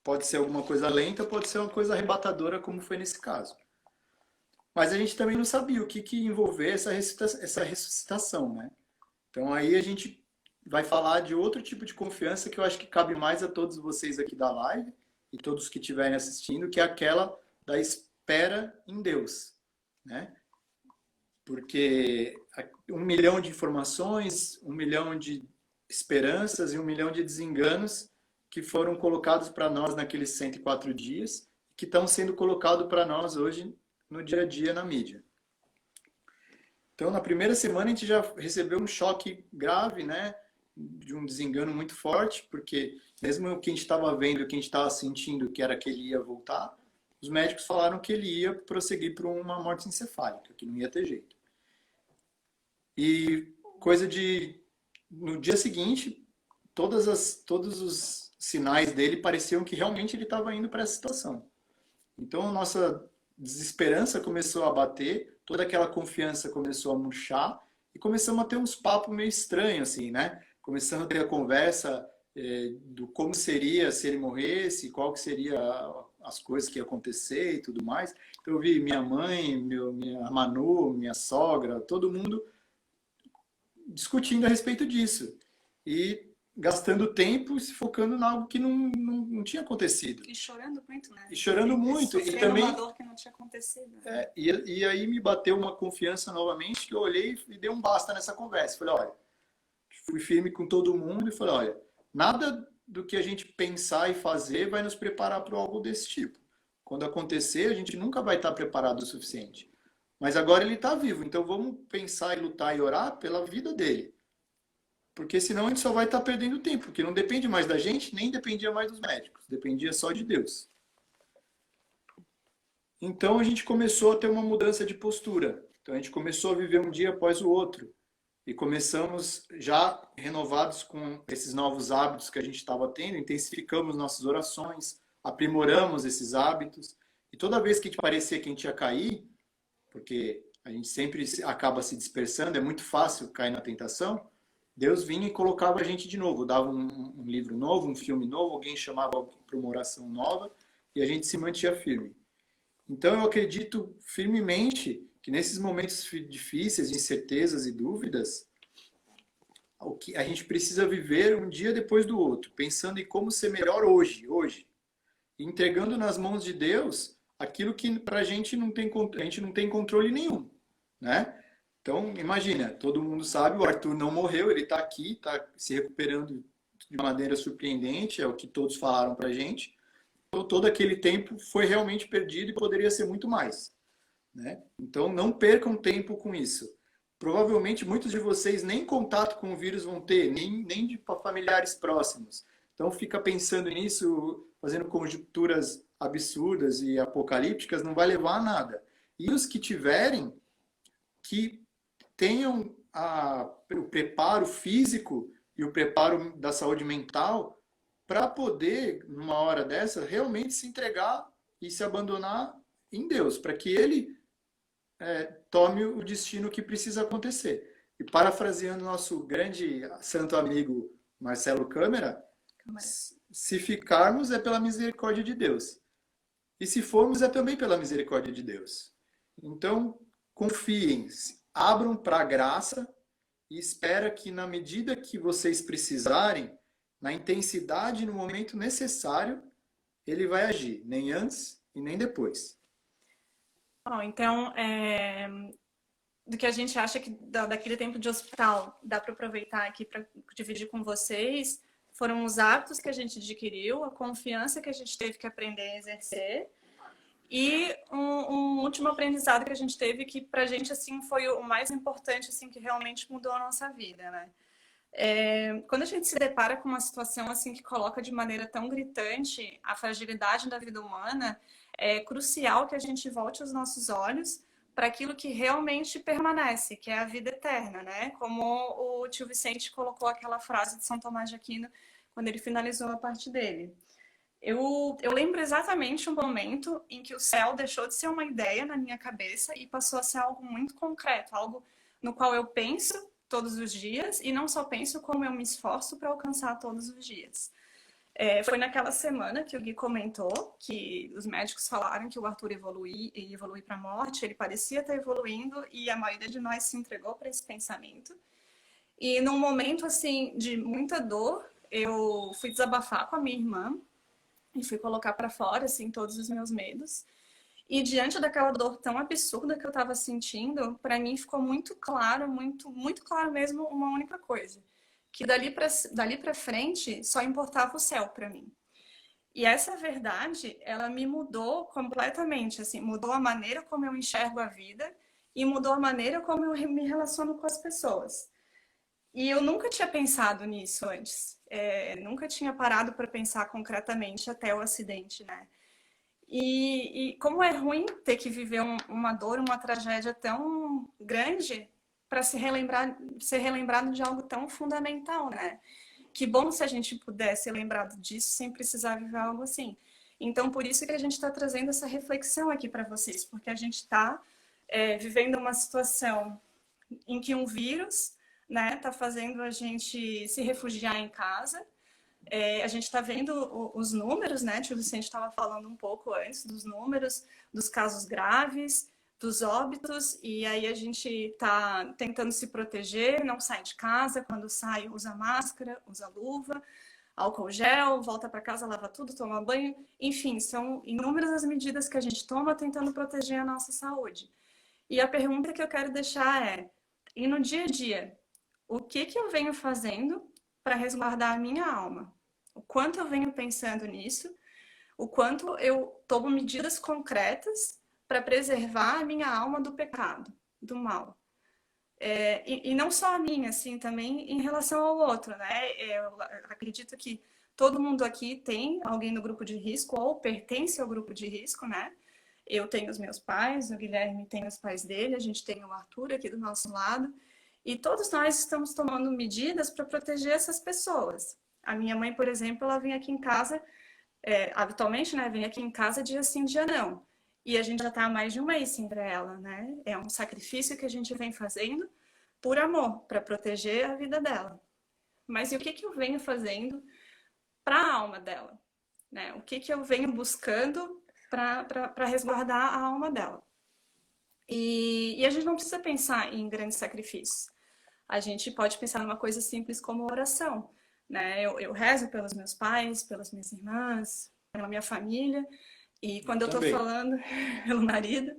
pode ser alguma coisa lenta, pode ser uma coisa arrebatadora, como foi nesse caso. Mas a gente também não sabia o que envolver essa ressuscitação, né? Então, aí a gente vai falar de outro tipo de confiança que eu acho que cabe mais a todos vocês aqui da live e todos que estiverem assistindo, que é aquela da espera em Deus, né? Porque 1 milhão de informações, 1 milhão de esperanças e 1 milhão de desenganos que foram colocados para nós naqueles 104 dias, que estão sendo colocados para nós hoje no dia a dia na mídia. Então, na primeira semana, a gente já recebeu um choque grave, né? De um desengano muito forte, porque mesmo o que a gente estava vendo, o que a gente estava sentindo, que era que ele ia voltar, os médicos falaram que ele ia prosseguir para uma morte encefálica, que não ia ter jeito. E no dia seguinte, todos os sinais dele pareciam que realmente ele estava indo para essa situação. Então, a nossa desesperança começou a bater, toda aquela confiança começou a murchar, e começamos a ter uns papos meio estranhos, assim, né? Começando a ter a conversa do como seria se ele morresse, qual que seria as coisas que iam acontecer e tudo mais. Então eu vi minha mãe, minha Manu, minha sogra, todo mundo discutindo a respeito disso. E gastando tempo se focando em algo que não tinha acontecido. E chorando muito, né? E chorando muito. E também uma dor que não tinha acontecido. E aí me bateu uma confiança novamente, que eu olhei e dei um basta nessa conversa. Falei, olha, fui firme com todo mundo e falei, olha, nada do que a gente pensar e fazer vai nos preparar para algo desse tipo. Quando acontecer, a gente nunca vai estar preparado o suficiente. Mas agora ele está vivo, então vamos pensar e lutar e orar pela vida dele. Porque senão a gente só vai estar perdendo tempo, porque não depende mais da gente, nem dependia mais dos médicos, dependia só de Deus. Então a gente começou a ter uma mudança de postura. Então a gente começou a viver um dia após o outro. e começamos já renovados com esses novos hábitos que a gente estava tendo, intensificamos nossas orações, aprimoramos esses hábitos, e toda vez que parecia que a gente ia cair, porque a gente sempre acaba se dispersando, é muito fácil cair na tentação, Deus vinha e colocava a gente de novo, dava um livro novo, um filme novo, alguém chamava para uma oração nova, e a gente se mantinha firme. Então eu acredito firmemente que nesses momentos difíceis, de incertezas e dúvidas, o que a gente precisa viver um dia depois do outro, pensando em como ser melhor hoje, e entregando nas mãos de Deus aquilo que para a gente não tem controle nenhum, né? Então imagina, todo mundo sabe, o Arthur não morreu, ele está aqui, está se recuperando de maneira surpreendente, é o que todos falaram para a gente. Então, todo aquele tempo foi realmente perdido e poderia ser muito mais, né? Então não percam tempo com isso. Provavelmente muitos de vocês nem contato com o vírus vão ter, nem de familiares próximos. Então fica pensando nisso, fazendo conjecturas absurdas e apocalípticas, não vai levar a nada. E os que tiverem, que tenham o preparo físico e o preparo da saúde mental para poder, numa hora dessa, realmente se entregar e se abandonar em Deus, para que Ele tome o destino que precisa acontecer. E parafraseando nosso grande santo amigo Marcelo Câmara, se ficarmos é pela misericórdia de Deus. E se formos é também pela misericórdia de Deus. Então, confiem, abram para a graça e espera que na medida que vocês precisarem, na intensidade e no momento necessário, ele vai agir, nem antes e nem depois. Bom, então, do que a gente acha que daquele tempo de hospital dá para aproveitar aqui para dividir com vocês, foram os hábitos que a gente adquiriu, a confiança que a gente teve que aprender a exercer, e um último aprendizado que a gente teve que pra gente assim foi o mais importante, assim, que realmente mudou a nossa vida, né? Quando a gente se depara com uma situação assim que coloca de maneira tão gritante a fragilidade da vida humana, é crucial que a gente volte os nossos olhos para aquilo que realmente permanece, que é a vida eterna, né? Como o tio Vicente colocou aquela frase de São Tomás de Aquino quando ele finalizou a parte dele. Eu lembro exatamente um momento em que o céu deixou de ser uma ideia na minha cabeça e passou a ser algo muito concreto, algo no qual eu penso todos os dias e não só penso, como eu me esforço para alcançar todos os dias. Foi naquela semana que o Gui comentou que os médicos falaram que o Arthur ia evoluir para a morte, ele parecia estar evoluindo e a maioria de nós se entregou para esse pensamento. E num momento assim de muita dor, eu fui desabafar com a minha irmã e fui colocar para fora assim todos os meus medos. E diante daquela dor tão absurda que eu estava sentindo, para mim ficou muito claro, muito claro mesmo, uma única coisa, que dali para frente só importava o céu para mim. E essa verdade, ela me mudou completamente, assim, mudou a maneira como eu enxergo a vida e mudou a maneira como eu me relaciono com as pessoas. E eu nunca tinha pensado nisso antes. Nunca tinha parado para pensar concretamente até o acidente, né? E como é ruim ter que viver uma dor, uma tragédia tão grande para ser relembrado de algo tão fundamental, né? Que bom se a gente pudesse ser lembrado disso sem precisar viver algo assim. Então, por isso que a gente está trazendo essa reflexão aqui para vocês, porque a gente está vivendo uma situação em que um vírus, né, tá fazendo a gente se refugiar em casa. A gente está vendo os números, né? O tio Vicente estava falando um pouco antes dos números, dos casos graves, dos óbitos, e aí a gente está tentando se proteger, não sai de casa, quando sai usa máscara, usa luva, álcool gel, volta para casa, lava tudo, toma banho, enfim, são inúmeras as medidas que a gente toma tentando proteger a nossa saúde. E a pergunta que eu quero deixar e no dia a dia, o que eu venho fazendo para resguardar a minha alma? O quanto eu venho pensando nisso, o quanto eu tomo medidas concretas para preservar a minha alma do pecado, do mal. E não só a minha, assim, também em relação ao outro, né? Eu acredito que todo mundo aqui tem alguém no grupo de risco ou pertence ao grupo de risco, né? Eu tenho os meus pais, o Guilherme tem os pais dele, a gente tem o Arthur aqui do nosso lado. E todos nós estamos tomando medidas para proteger essas pessoas. A minha mãe, por exemplo, ela vem aqui em casa, habitualmente, né, vem aqui em casa dia sim, dia não. E a gente já está há mais de um mês sem ver ela, né? É um sacrifício que a gente vem fazendo por amor, para proteger a vida dela. Mas e o que eu venho fazendo para a alma dela? Né? O que eu venho buscando para resguardar a alma dela? E a gente não precisa pensar em grandes sacrifícios. A gente pode pensar numa coisa simples como oração. Né? Eu rezo pelos meus pais, pelas minhas irmãs, pela minha família. E quando eu estou falando pelo marido,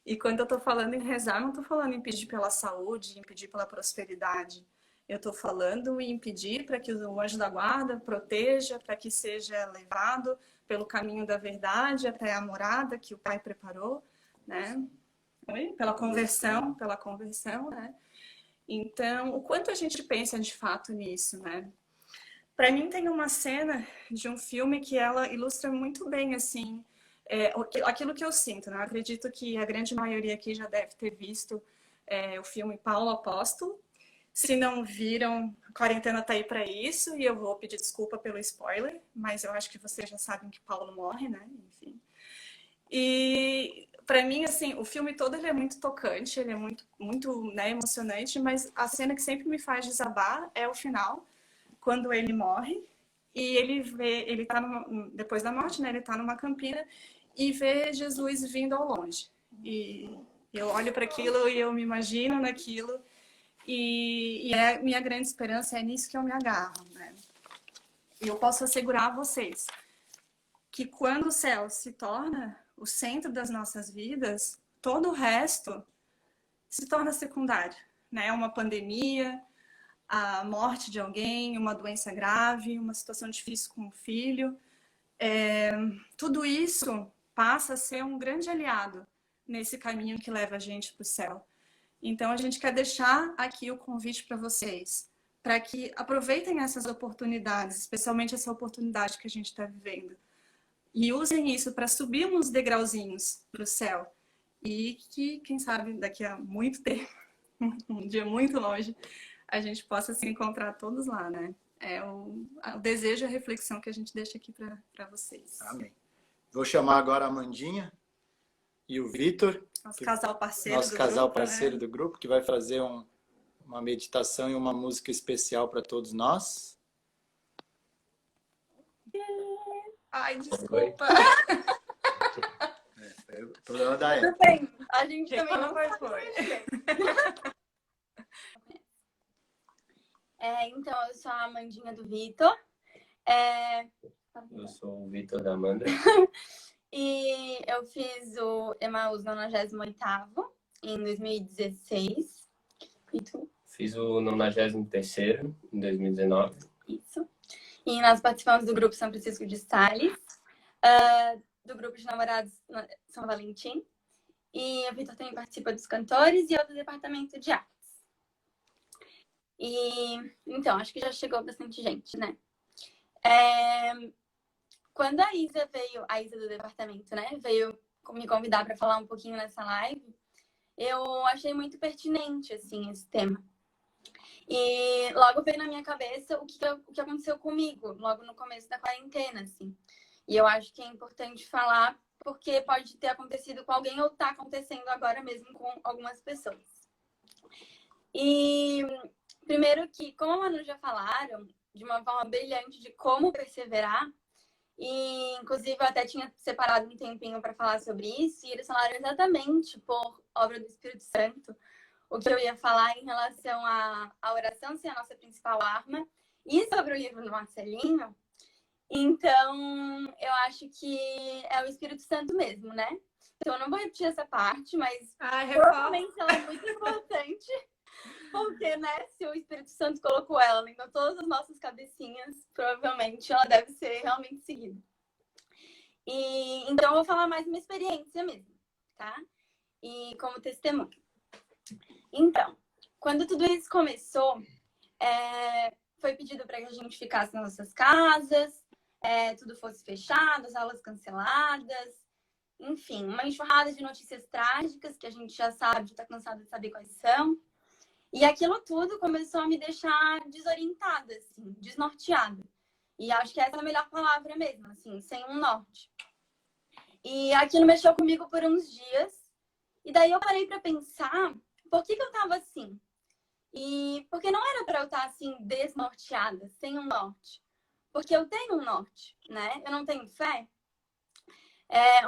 e quando eu estou falando em rezar, não estou falando em pedir pela saúde, em pedir pela prosperidade. Eu estou falando em pedir para que o anjo da guarda proteja, para que seja levado pelo caminho da verdade até a morada que o Pai preparou, né? Pela conversão, né? Então, o quanto a gente pensa de fato nisso, né? Para mim tem uma cena de um filme que ela ilustra muito bem, assim, aquilo que eu sinto, né? Eu acredito que a grande maioria aqui já deve ter visto o filme Paulo Apóstolo. Se não viram, a quarentena tá aí para isso, e eu vou pedir desculpa pelo spoiler, mas eu acho que vocês já sabem que Paulo morre, né? Enfim. E para mim, assim, o filme todo ele é muito tocante, ele é muito né, emocionante, mas a cena que sempre me faz desabar é o final, quando ele morre e ele tá depois da morte, né? Ele tá numa campina e vê Jesus vindo ao longe. E eu olho para aquilo e eu me imagino naquilo. E a minha grande esperança é nisso que eu me agarro, né? E eu posso assegurar a vocês que quando o céu se torna o centro das nossas vidas, todo o resto se torna secundário, né? Uma pandemia, a morte de alguém, uma doença grave, uma situação difícil com o filho, tudo isso passa a ser um grande aliado nesse caminho que leva a gente para o céu. Então, a gente quer deixar aqui o convite para vocês, para que aproveitem essas oportunidades, especialmente essa oportunidade que a gente está vivendo, e usem isso para subir uns degrauzinhos para o céu. E que, quem sabe, daqui a muito tempo, um dia muito longe, a gente possa se encontrar todos lá, né? É o desejo e a reflexão que a gente deixa aqui para vocês. Amém. Vou chamar agora a Amandinha e o Vitor. Nosso casal parceiro nosso do casal grupo, parceiro né? do grupo, que vai fazer uma meditação e uma música especial para todos nós. Ai, desculpa. Foi o problema da Tudo época. bem, a gente também não Foi. Então, eu sou a Amandinha do Vitor. Eu sou o Vitor da Amanda. E eu fiz o Emaús 98º em 2016. E tu? Fiz o 93º em 2019. Isso. E nós participamos do grupo São Francisco de Sales, do grupo de namorados São Valentim. E o Vitor também participa dos cantores e eu do departamento de artes. E então, acho que já chegou bastante gente, né? Quando a Isa do departamento, né, veio me convidar para falar um pouquinho nessa live, eu achei muito pertinente, assim, esse tema. E logo veio na minha cabeça o que aconteceu comigo, logo no começo da quarentena, assim. E eu acho que é importante falar, porque pode ter acontecido com alguém ou está acontecendo agora mesmo com algumas pessoas. E primeiro que, como a Manu já falaram, de uma forma brilhante de como perseverar, e inclusive eu até tinha separado um tempinho para falar sobre isso, e eles falaram exatamente por obra do Espírito Santo o que eu ia falar em relação à oração ser a nossa principal arma, e sobre o livro do Marcelinho. Então, eu acho que é o Espírito Santo mesmo, né? Então, eu não vou repetir essa parte, mas provavelmente ela é muito importante, porque, né, se o Espírito Santo colocou ela em todas as nossas cabecinhas, provavelmente ela deve ser realmente seguida. E então, eu vou falar mais uma experiência mesmo, tá? E como testemunho. Então, quando tudo isso começou, foi pedido para que a gente ficasse nas nossas casas, tudo fosse fechado, as aulas canceladas, enfim, uma enxurrada de notícias trágicas que a gente já sabe, já está cansado de saber quais são. E aquilo tudo começou a me deixar desorientada, assim, desnorteada. E acho que essa é a melhor palavra mesmo, assim, sem um norte. E aquilo mexeu comigo por uns dias. E daí eu parei para pensar por que eu tava assim. E porque não era para eu estar assim desnorteada, sem um norte. Porque eu tenho um norte, né? Eu não tenho fé.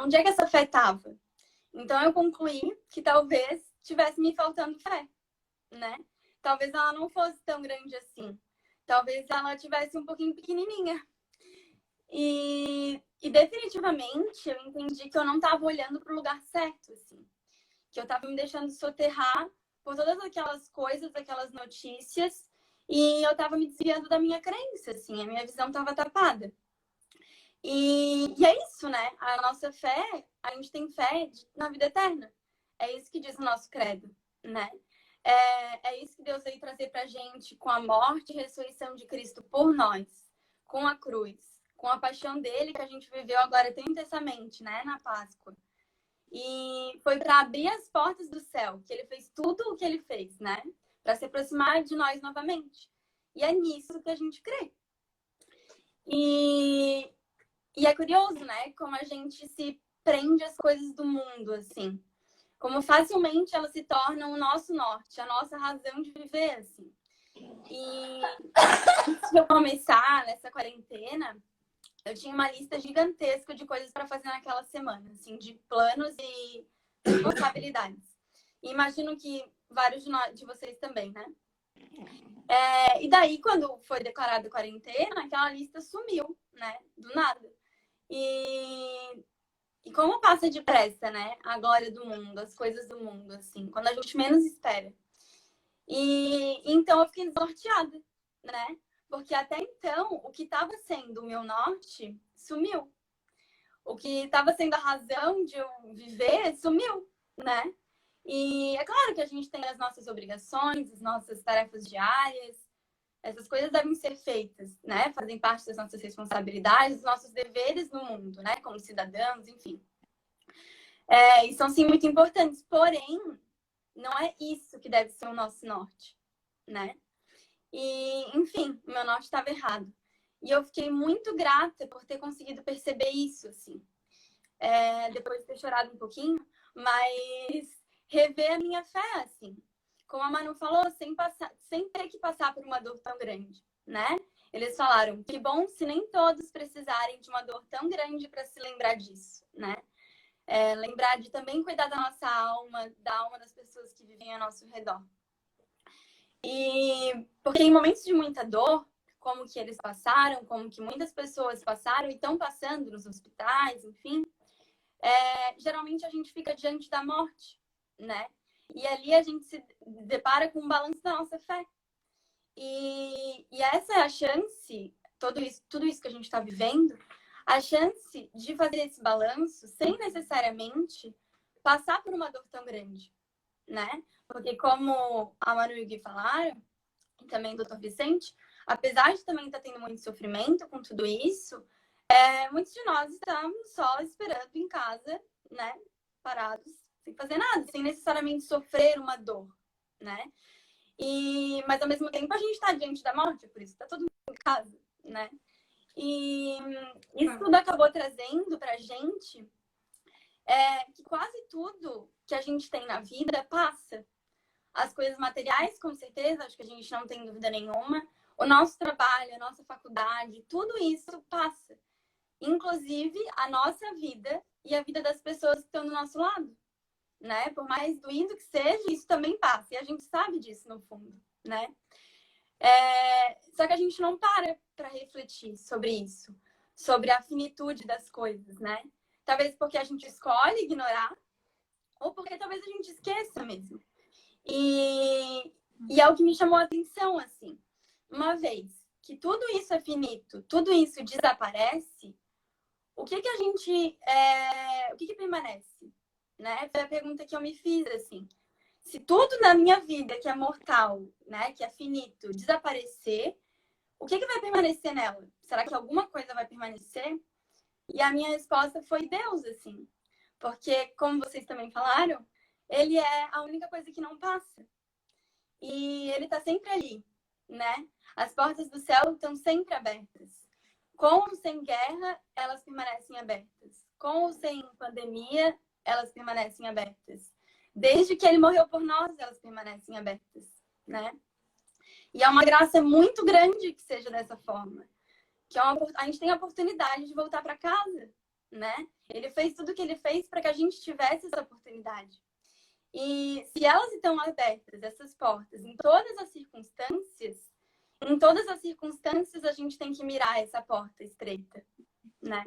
Onde é que essa fé estava? Então eu concluí que talvez tivesse me faltando fé, né? Talvez ela não fosse tão grande assim. Talvez ela tivesse um pouquinho pequenininha. E definitivamente eu entendi que eu não estava olhando para o lugar certo, assim. Que eu estava me deixando soterrar por todas aquelas coisas, aquelas notícias, e eu estava me desviando da minha crença, assim. A minha visão estava tapada. E é isso, né? A nossa fé, a gente tem fé na vida eterna. É isso que diz o nosso credo, né? É isso que Deus veio trazer pra gente com a morte e ressurreição de Cristo por nós, com a cruz, com a paixão dele que a gente viveu agora tão intensamente, né? Na Páscoa. E foi para abrir as portas do céu que ele fez tudo o que ele fez, né? Para se aproximar de nós novamente. E é nisso que a gente crê. E é curioso, né? Como a gente se prende às coisas do mundo, assim. Como facilmente elas se tornam o nosso norte, a nossa razão de viver, assim. E antes de eu começar nessa quarentena, eu tinha uma lista gigantesca de coisas para fazer naquela semana, assim, de planos e responsabilidades. E imagino que vários de vocês também, né? E daí, quando foi declarada a quarentena, aquela lista sumiu, né? Do nada. E como passa depressa, né? A glória do mundo, as coisas do mundo, assim, quando a gente menos espera. E então eu fiquei desnorteada, né? Porque até então, o que estava sendo o meu norte sumiu. O que estava sendo a razão de eu viver sumiu, né? E é claro que a gente tem as nossas obrigações, as nossas tarefas diárias, essas coisas devem ser feitas, né? Fazem parte das nossas responsabilidades, dos nossos deveres no mundo, né? Como cidadãos, enfim. E são, sim, muito importantes. Porém, não é isso que deve ser o nosso norte, né? E, enfim, o meu norte estava errado. E eu fiquei muito grata por ter conseguido perceber isso, assim. Depois de ter chorado um pouquinho, mas rever a minha fé, assim. Como a Manu falou, sem ter que passar por uma dor tão grande, né? Eles falaram, que bom se nem todos precisarem de uma dor tão grande para se lembrar disso, né? Lembrar de também cuidar da nossa alma, da alma das pessoas que vivem ao nosso redor. E porque em momentos de muita dor, como que eles passaram, como que muitas pessoas passaram e estão passando nos hospitais, enfim, geralmente a gente fica diante da morte, né? E ali a gente se depara com um balanço da nossa fé. E essa é a chance, tudo isso que a gente está vivendo, a chance de fazer esse balanço sem necessariamente passar por uma dor tão grande, né? Porque como a Manu e o Gui falaram, e também o Dr. Vicente, apesar de também estar tendo muito sofrimento com tudo isso, muitos de nós estamos só esperando em casa, né? Parados, sem fazer nada, sem necessariamente sofrer uma dor, né? Mas ao mesmo tempo a gente está diante da morte, por isso está todo mundo em casa, né? E isso tudo acabou trazendo pra gente que quase tudo que a gente tem na vida passa. As coisas materiais, com certeza, acho que a gente não tem dúvida nenhuma. O nosso trabalho, a nossa faculdade, tudo isso passa. Inclusive a nossa vida e a vida das pessoas que estão do nosso lado, né? Por mais doído que seja, isso também passa. E a gente sabe disso no fundo, né? Só que a gente não para refletir sobre isso, sobre a finitude das coisas, né? Talvez porque a gente escolhe ignorar, ou porque talvez a gente esqueça mesmo. E é o que me chamou a atenção, assim. Uma vez que tudo isso é finito, tudo isso desaparece, o que a gente... o que permanece? Né? Foi a pergunta que eu me fiz, assim. Se tudo na minha vida que é mortal, né, que é finito, desaparecer, o que vai permanecer nela? Será que alguma coisa vai permanecer? E a minha resposta foi Deus, assim. Porque, como vocês também falaram, ele é a única coisa que não passa. e ele está sempre ali, né? As portas do céu estão sempre abertas. Com ou sem guerra, elas permanecem abertas. Com ou sem pandemia, elas permanecem abertas. Desde que ele morreu por nós, elas permanecem abertas, né? E é uma graça muito grande que seja dessa forma. Que a gente tem a oportunidade de voltar para casa, né? Ele fez tudo o que ele fez para que a gente tivesse essa oportunidade. E se elas estão abertas, essas portas, em todas as circunstâncias a gente tem que mirar essa porta estreita, né?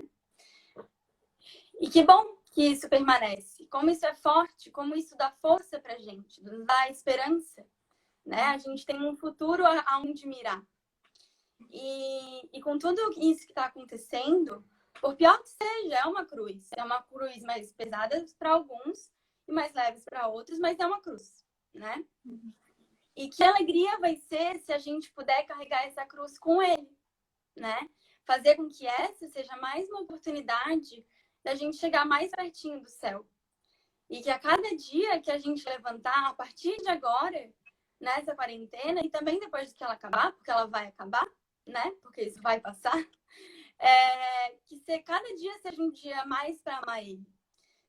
E que bom que isso permanece. Como isso é forte, como isso dá força pra gente, dá esperança, né? A gente tem um futuro aonde mirar. E com tudo isso que está acontecendo, por pior que seja, é uma cruz mais pesada para alguns e mais leves para outros, mas é uma cruz, né? E que alegria vai ser se a gente puder carregar essa cruz com ele, né? Fazer com que essa seja mais uma oportunidade da gente chegar mais pertinho do céu. E que a cada dia que a gente levantar, a partir de agora, nessa quarentena, e também depois que ela acabar, porque ela vai acabar, né? Porque isso vai passar, que cada dia seja um dia mais para amar ele.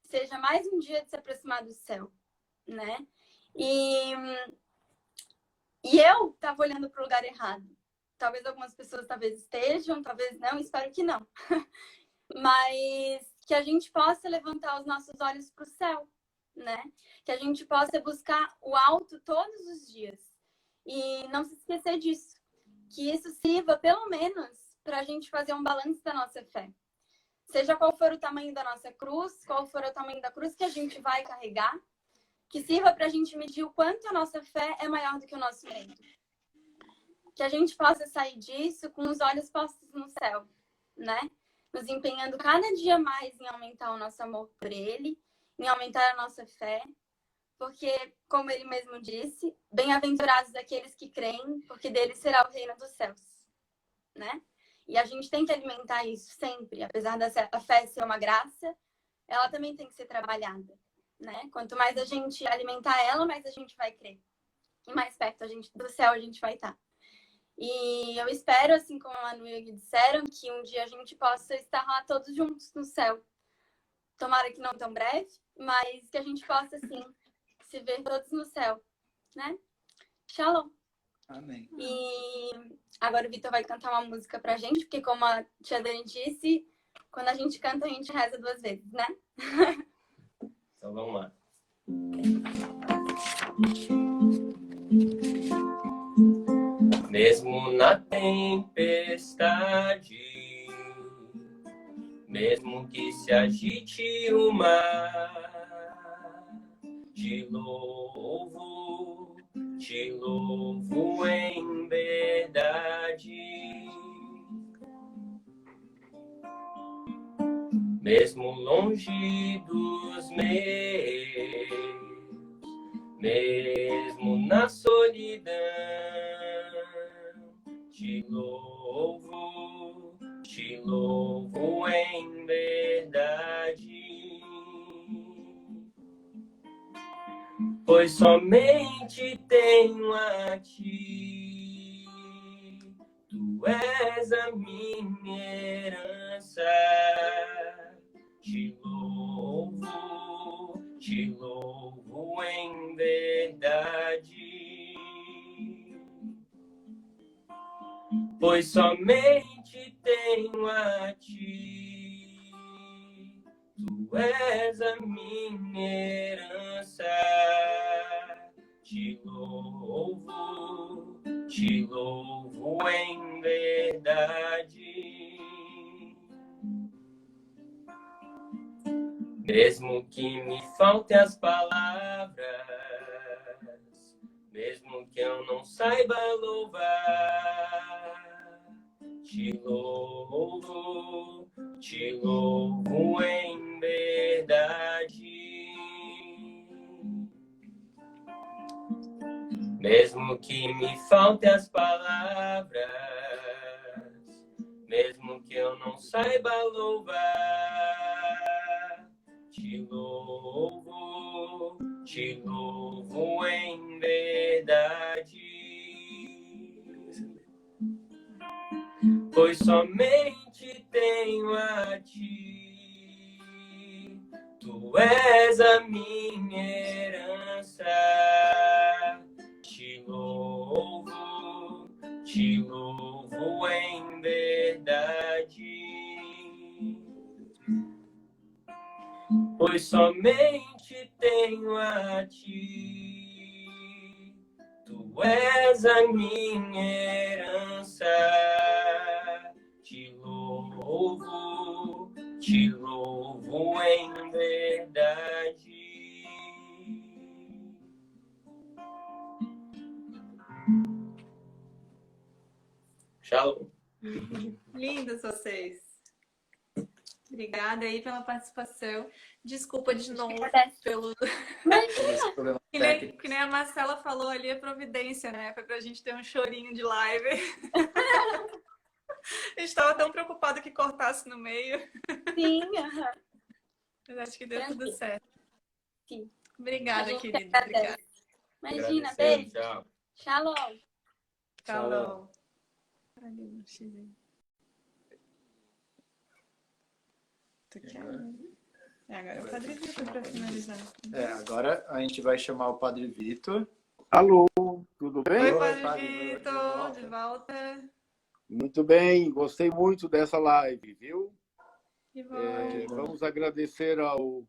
Seja mais um dia de se aproximar do céu, né? E eu estava olhando para o lugar errado. Talvez algumas pessoas estejam, talvez não, espero que não. Mas que a gente possa levantar os nossos olhos para o céu, né? Que a gente possa buscar o alto todos os dias. E não se esquecer disso. Que isso sirva, pelo menos, para a gente fazer um balanço da nossa fé. Seja qual for o tamanho da nossa cruz, qual for o tamanho da cruz que a gente vai carregar, que sirva para a gente medir o quanto a nossa fé é maior do que o nosso medo. Que a gente possa sair disso com os olhos postos no céu, né? Nos empenhando cada dia mais em aumentar o nosso amor por ele, em aumentar a nossa fé, porque, como ele mesmo disse, bem-aventurados aqueles que creem, porque deles será o reino dos céus, né? E a gente tem que alimentar isso sempre, apesar da fé ser uma graça, ela também tem que ser trabalhada, né? Quanto mais a gente alimentar ela, mais a gente vai crer. E mais perto do céu a gente vai estar. E eu espero, assim como a Manu e o Gui disseram, que um dia a gente possa estar lá todos juntos no céu. Tomara que não tão breve, mas que a gente possa, sim, se ver todos no céu, né? Shalom. Amém. E agora o Vitor vai cantar uma música pra gente, porque como a tia Dani disse, quando a gente canta, a gente reza 2 vezes, né? Então vamos lá. Mesmo na tempestade, mesmo que se agite o mar, te louvo em verdade. Mesmo longe dos meus, mesmo na solidão, te louvo em verdade. Pois somente tenho a ti, tu és a minha herança. Te louvo em verdade. Pois somente tenho a ti, tu és a minha herança. Te louvo em verdade. Mesmo que me faltem as palavras, mesmo que eu não saiba louvar, te louvo em verdade. Mesmo que me faltem as palavras, mesmo que eu não saiba louvar, te te louvo em verdade. Pois somente tenho a ti, tu és a minha herança. Te louvo em verdade. Pois somente tenho a ti, tu és a minha herança. Te louvo em verdade. Shalom. Lindos vocês. Obrigada aí pela participação. Desculpa de novo pelo... Esse problema técnico. Que nem a Marcela falou ali, a providência, né? Foi pra gente ter um chorinho de live. A gente estava tão preocupado que cortasse no meio. Sim, Mas acho que deu tudo certo. Sim. Obrigada, querida. Obrigada. Imagina, Agradecer, beijo. tchau. Shalom. Shalom. Agora o Padre Vitor para finalizar. Agora a gente vai chamar o Padre Vitor. Alô, tudo bem? Oi, Oi, Padre Padre, Vitor, de volta. Muito bem, gostei muito dessa live, viu? Que bom. Vamos agradecer ao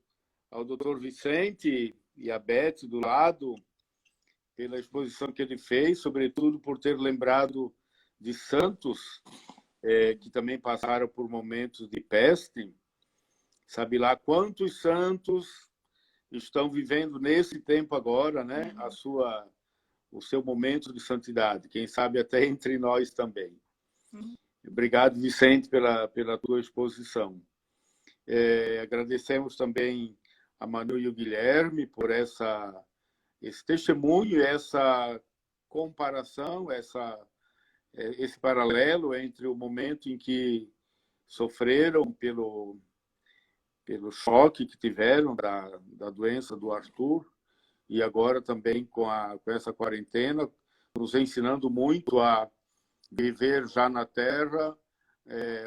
Dr. Vicente e a Beth do lado pela exposição que ele fez, sobretudo por ter lembrado de santos que também passaram por momentos de peste. Sabe lá quantos santos estão vivendo nesse tempo agora, né? O seu momento de santidade. Quem sabe até entre nós também. Obrigado, Vicente, pela tua exposição. Agradecemos também a Manu e o Guilherme por esse testemunho, essa comparação, esse paralelo entre o momento em que sofreram pelo choque que tiveram da doença do Arthur e agora também com essa quarentena, nos ensinando muito a viver já na Terra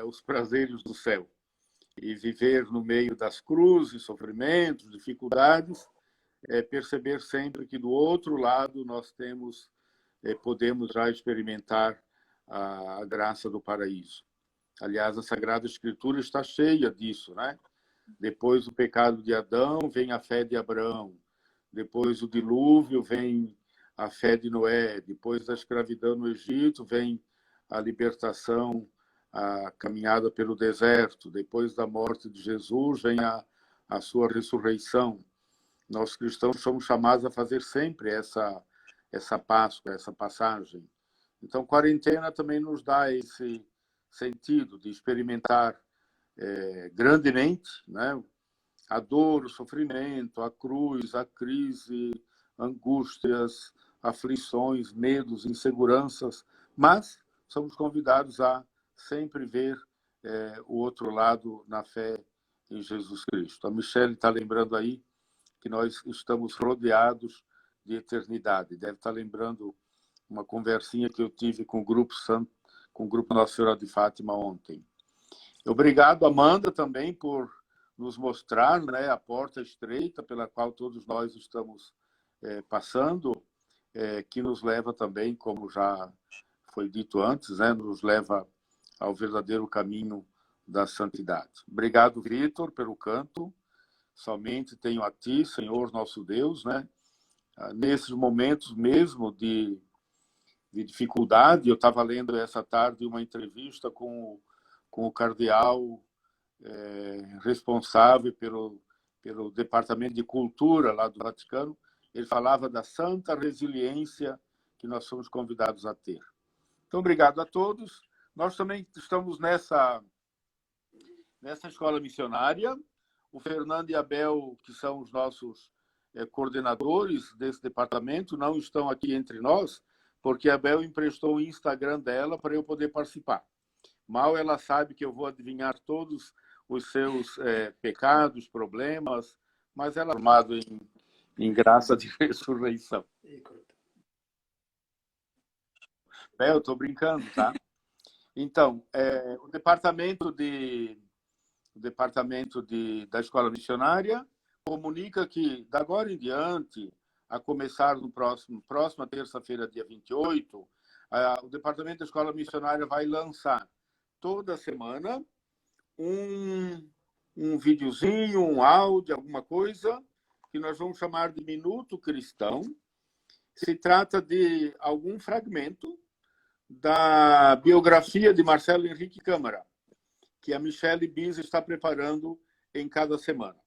os prazeres do céu e viver no meio das cruzes, sofrimentos, dificuldades, perceber sempre que do outro lado nós podemos já experimentar a graça do paraíso. Aliás, a Sagrada Escritura está cheia disso, né? Depois do pecado de Adão, vem a fé de Abraão. Depois do dilúvio, vem a fé de Noé. Depois da escravidão no Egito, vem a libertação, a caminhada pelo deserto. Depois da morte de Jesus, vem a sua ressurreição. Nós cristãos somos chamados a fazer sempre essa Páscoa, essa passagem. Então, quarentena também nos dá esse sentido de experimentar grandemente, né? A dor, o sofrimento, a cruz, a crise, angústias, aflições, medos, inseguranças, mas somos convidados a sempre ver o outro lado na fé em Jesus Cristo. A Michelle está lembrando aí que nós estamos rodeados de eternidade. Deve estar lembrando uma conversinha que eu tive com o Grupo Nossa Senhora de Fátima ontem. Obrigado, Amanda, também por nos mostrar, né, a porta estreita pela qual todos nós estamos passando, que nos leva também, como já foi dito antes, né, nos leva ao verdadeiro caminho da santidade. Obrigado, Vitor, pelo canto. Somente tenho a ti, Senhor nosso Deus, né? Nesses momentos mesmo de dificuldade, eu estava lendo essa tarde uma entrevista com o cardeal responsável pelo Departamento de Cultura lá do Vaticano. Ele falava da santa resiliência que nós somos convidados a ter. Então, obrigado a todos. Nós também estamos nessa escola missionária. O Fernando e a Bel, que são os nossos coordenadores desse departamento, não estão aqui entre nós, porque a Bel emprestou o Instagram dela para eu poder participar. Mal ela sabe que eu vou adivinhar todos os seus pecados, problemas, mas ela é formada em graça de ressurreição. Eu estou brincando, tá? Então, o departamento da Escola Missionária comunica que, da agora em diante, a começar no próxima terça-feira, dia 28, o departamento da Escola Missionária vai lançar toda semana um videozinho, um áudio, alguma coisa, que nós vamos chamar de Minuto Cristão. Se trata de algum fragmento da biografia de Marcelo Henrique Câmara, que a Michelle Bis está preparando em cada semana.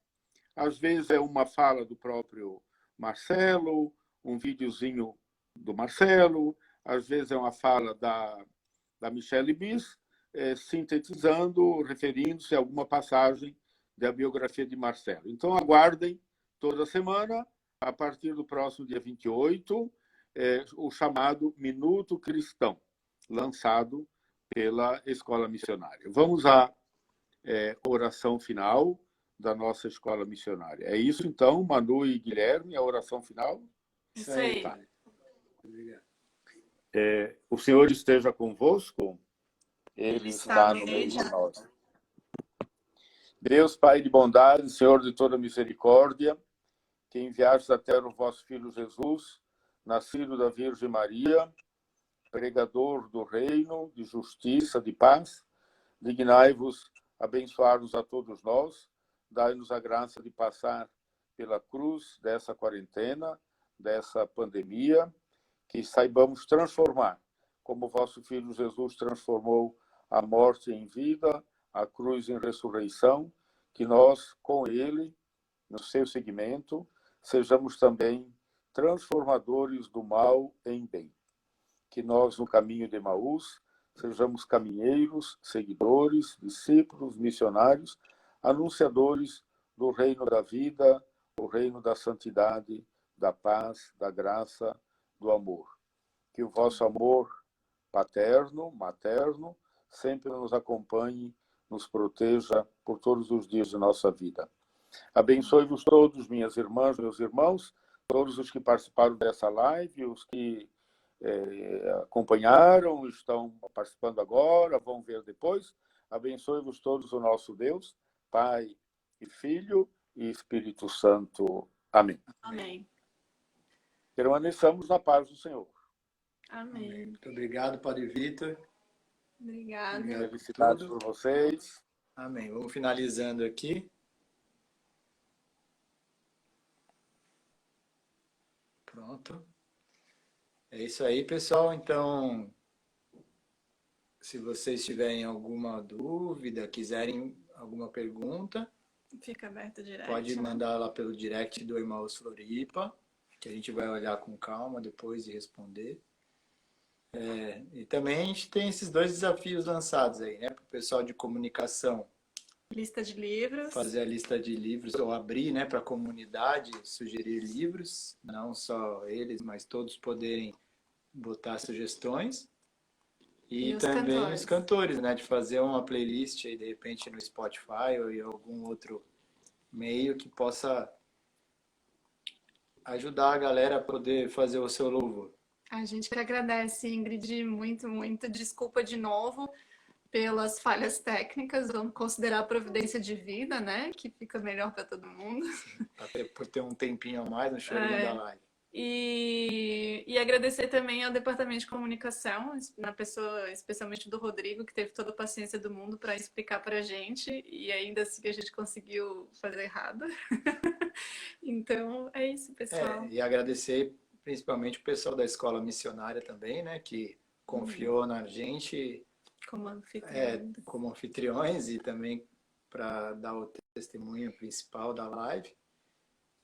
Às vezes é uma fala do próprio Marcelo, um videozinho do Marcelo, às vezes é uma fala da Michelle Bis, sintetizando, referindo-se a alguma passagem da biografia de Marcelo. Então, aguardem toda semana, a partir do próximo dia 28, o chamado Minuto Cristão, lançado pela Escola Missionária. Vamos à oração final da nossa Escola Missionária. É isso, então, Manu e Guilherme, a oração final? Isso aí. Tá. O Senhor esteja convosco, Ele está no meio de nós. Deus, Pai de bondade, Senhor de toda misericórdia, que enviaste à terra o vosso Filho Jesus, nascido da Virgem Maria, pregador do reino, de justiça, de paz, dignai-vos abençoar-nos a todos nós, dai-nos a graça de passar pela cruz dessa quarentena, dessa pandemia, que saibamos transformar, como vosso Filho Jesus transformou a morte em vida, a cruz em ressurreição, que nós, com ele, no seu seguimento, sejamos também transformadores do mal em bem. Que nós, no caminho de Emaús, sejamos caminheiros, seguidores, discípulos, missionários, anunciadores do reino da vida, o reino da santidade, da paz, da graça, do amor. Que o vosso amor paterno, materno, sempre nos acompanhe, nos proteja por todos os dias de nossa vida. Abençoe-vos todos, minhas irmãs, meus irmãos, todos os que participaram dessa live, os que acompanharam, estão participando agora, vão ver depois. Abençoe-vos todos o nosso Deus, Pai e Filho e Espírito Santo. Amém. Amém. Permaneçamos na paz do Senhor. Amém. Muito obrigado, Padre Vitor. Obrigada. Felicidades por vocês. Amém. Vamos finalizando aqui. Pronto. É isso aí, pessoal. Então, se vocês tiverem alguma dúvida, quiserem alguma pergunta, Fica aberto o direct. pode mandar lá pelo direct do Emaús Floripa, que a gente vai olhar com calma depois e responder. E também a gente tem esses dois desafios lançados aí, né? Para o pessoal de comunicação. Lista de livros. Fazer a lista de livros, ou abrir, né, para a comunidade, sugerir livros, não só eles, mas todos poderem botar sugestões. E também os cantores, né, de fazer uma playlist aí, de repente, no Spotify ou em algum outro meio que possa ajudar a galera a poder fazer o seu louvor. A gente que agradece, Ingrid, muito, muito. Desculpa de novo pelas falhas técnicas. Vamos considerar a providência de vida, né? Que fica melhor para todo mundo. Até por ter um tempinho a mais no chorinho da live. E agradecer também ao Departamento de Comunicação, na pessoa, especialmente do Rodrigo, que teve toda a paciência do mundo para explicar para a gente, e ainda assim a gente conseguiu fazer errado. Então, é isso, pessoal. E agradecer principalmente o pessoal da Escola Missionária também, né, que confiou na gente como anfitriões e também para dar o testemunho principal da live.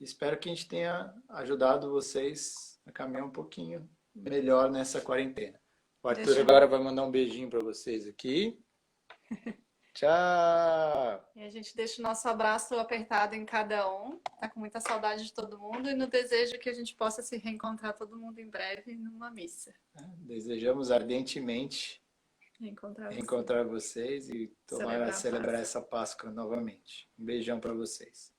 Espero que a gente tenha ajudado vocês a caminhar um pouquinho melhor nessa quarentena. O Arthur agora vai mandar um beijinho para vocês aqui. Tchau! E a gente deixa o nosso abraço apertado em cada um. Tá com muita saudade de todo mundo e no desejo que a gente possa se reencontrar todo mundo em breve numa missa. Desejamos ardentemente reencontrar vocês e celebrar essa Páscoa novamente. Um beijão para vocês.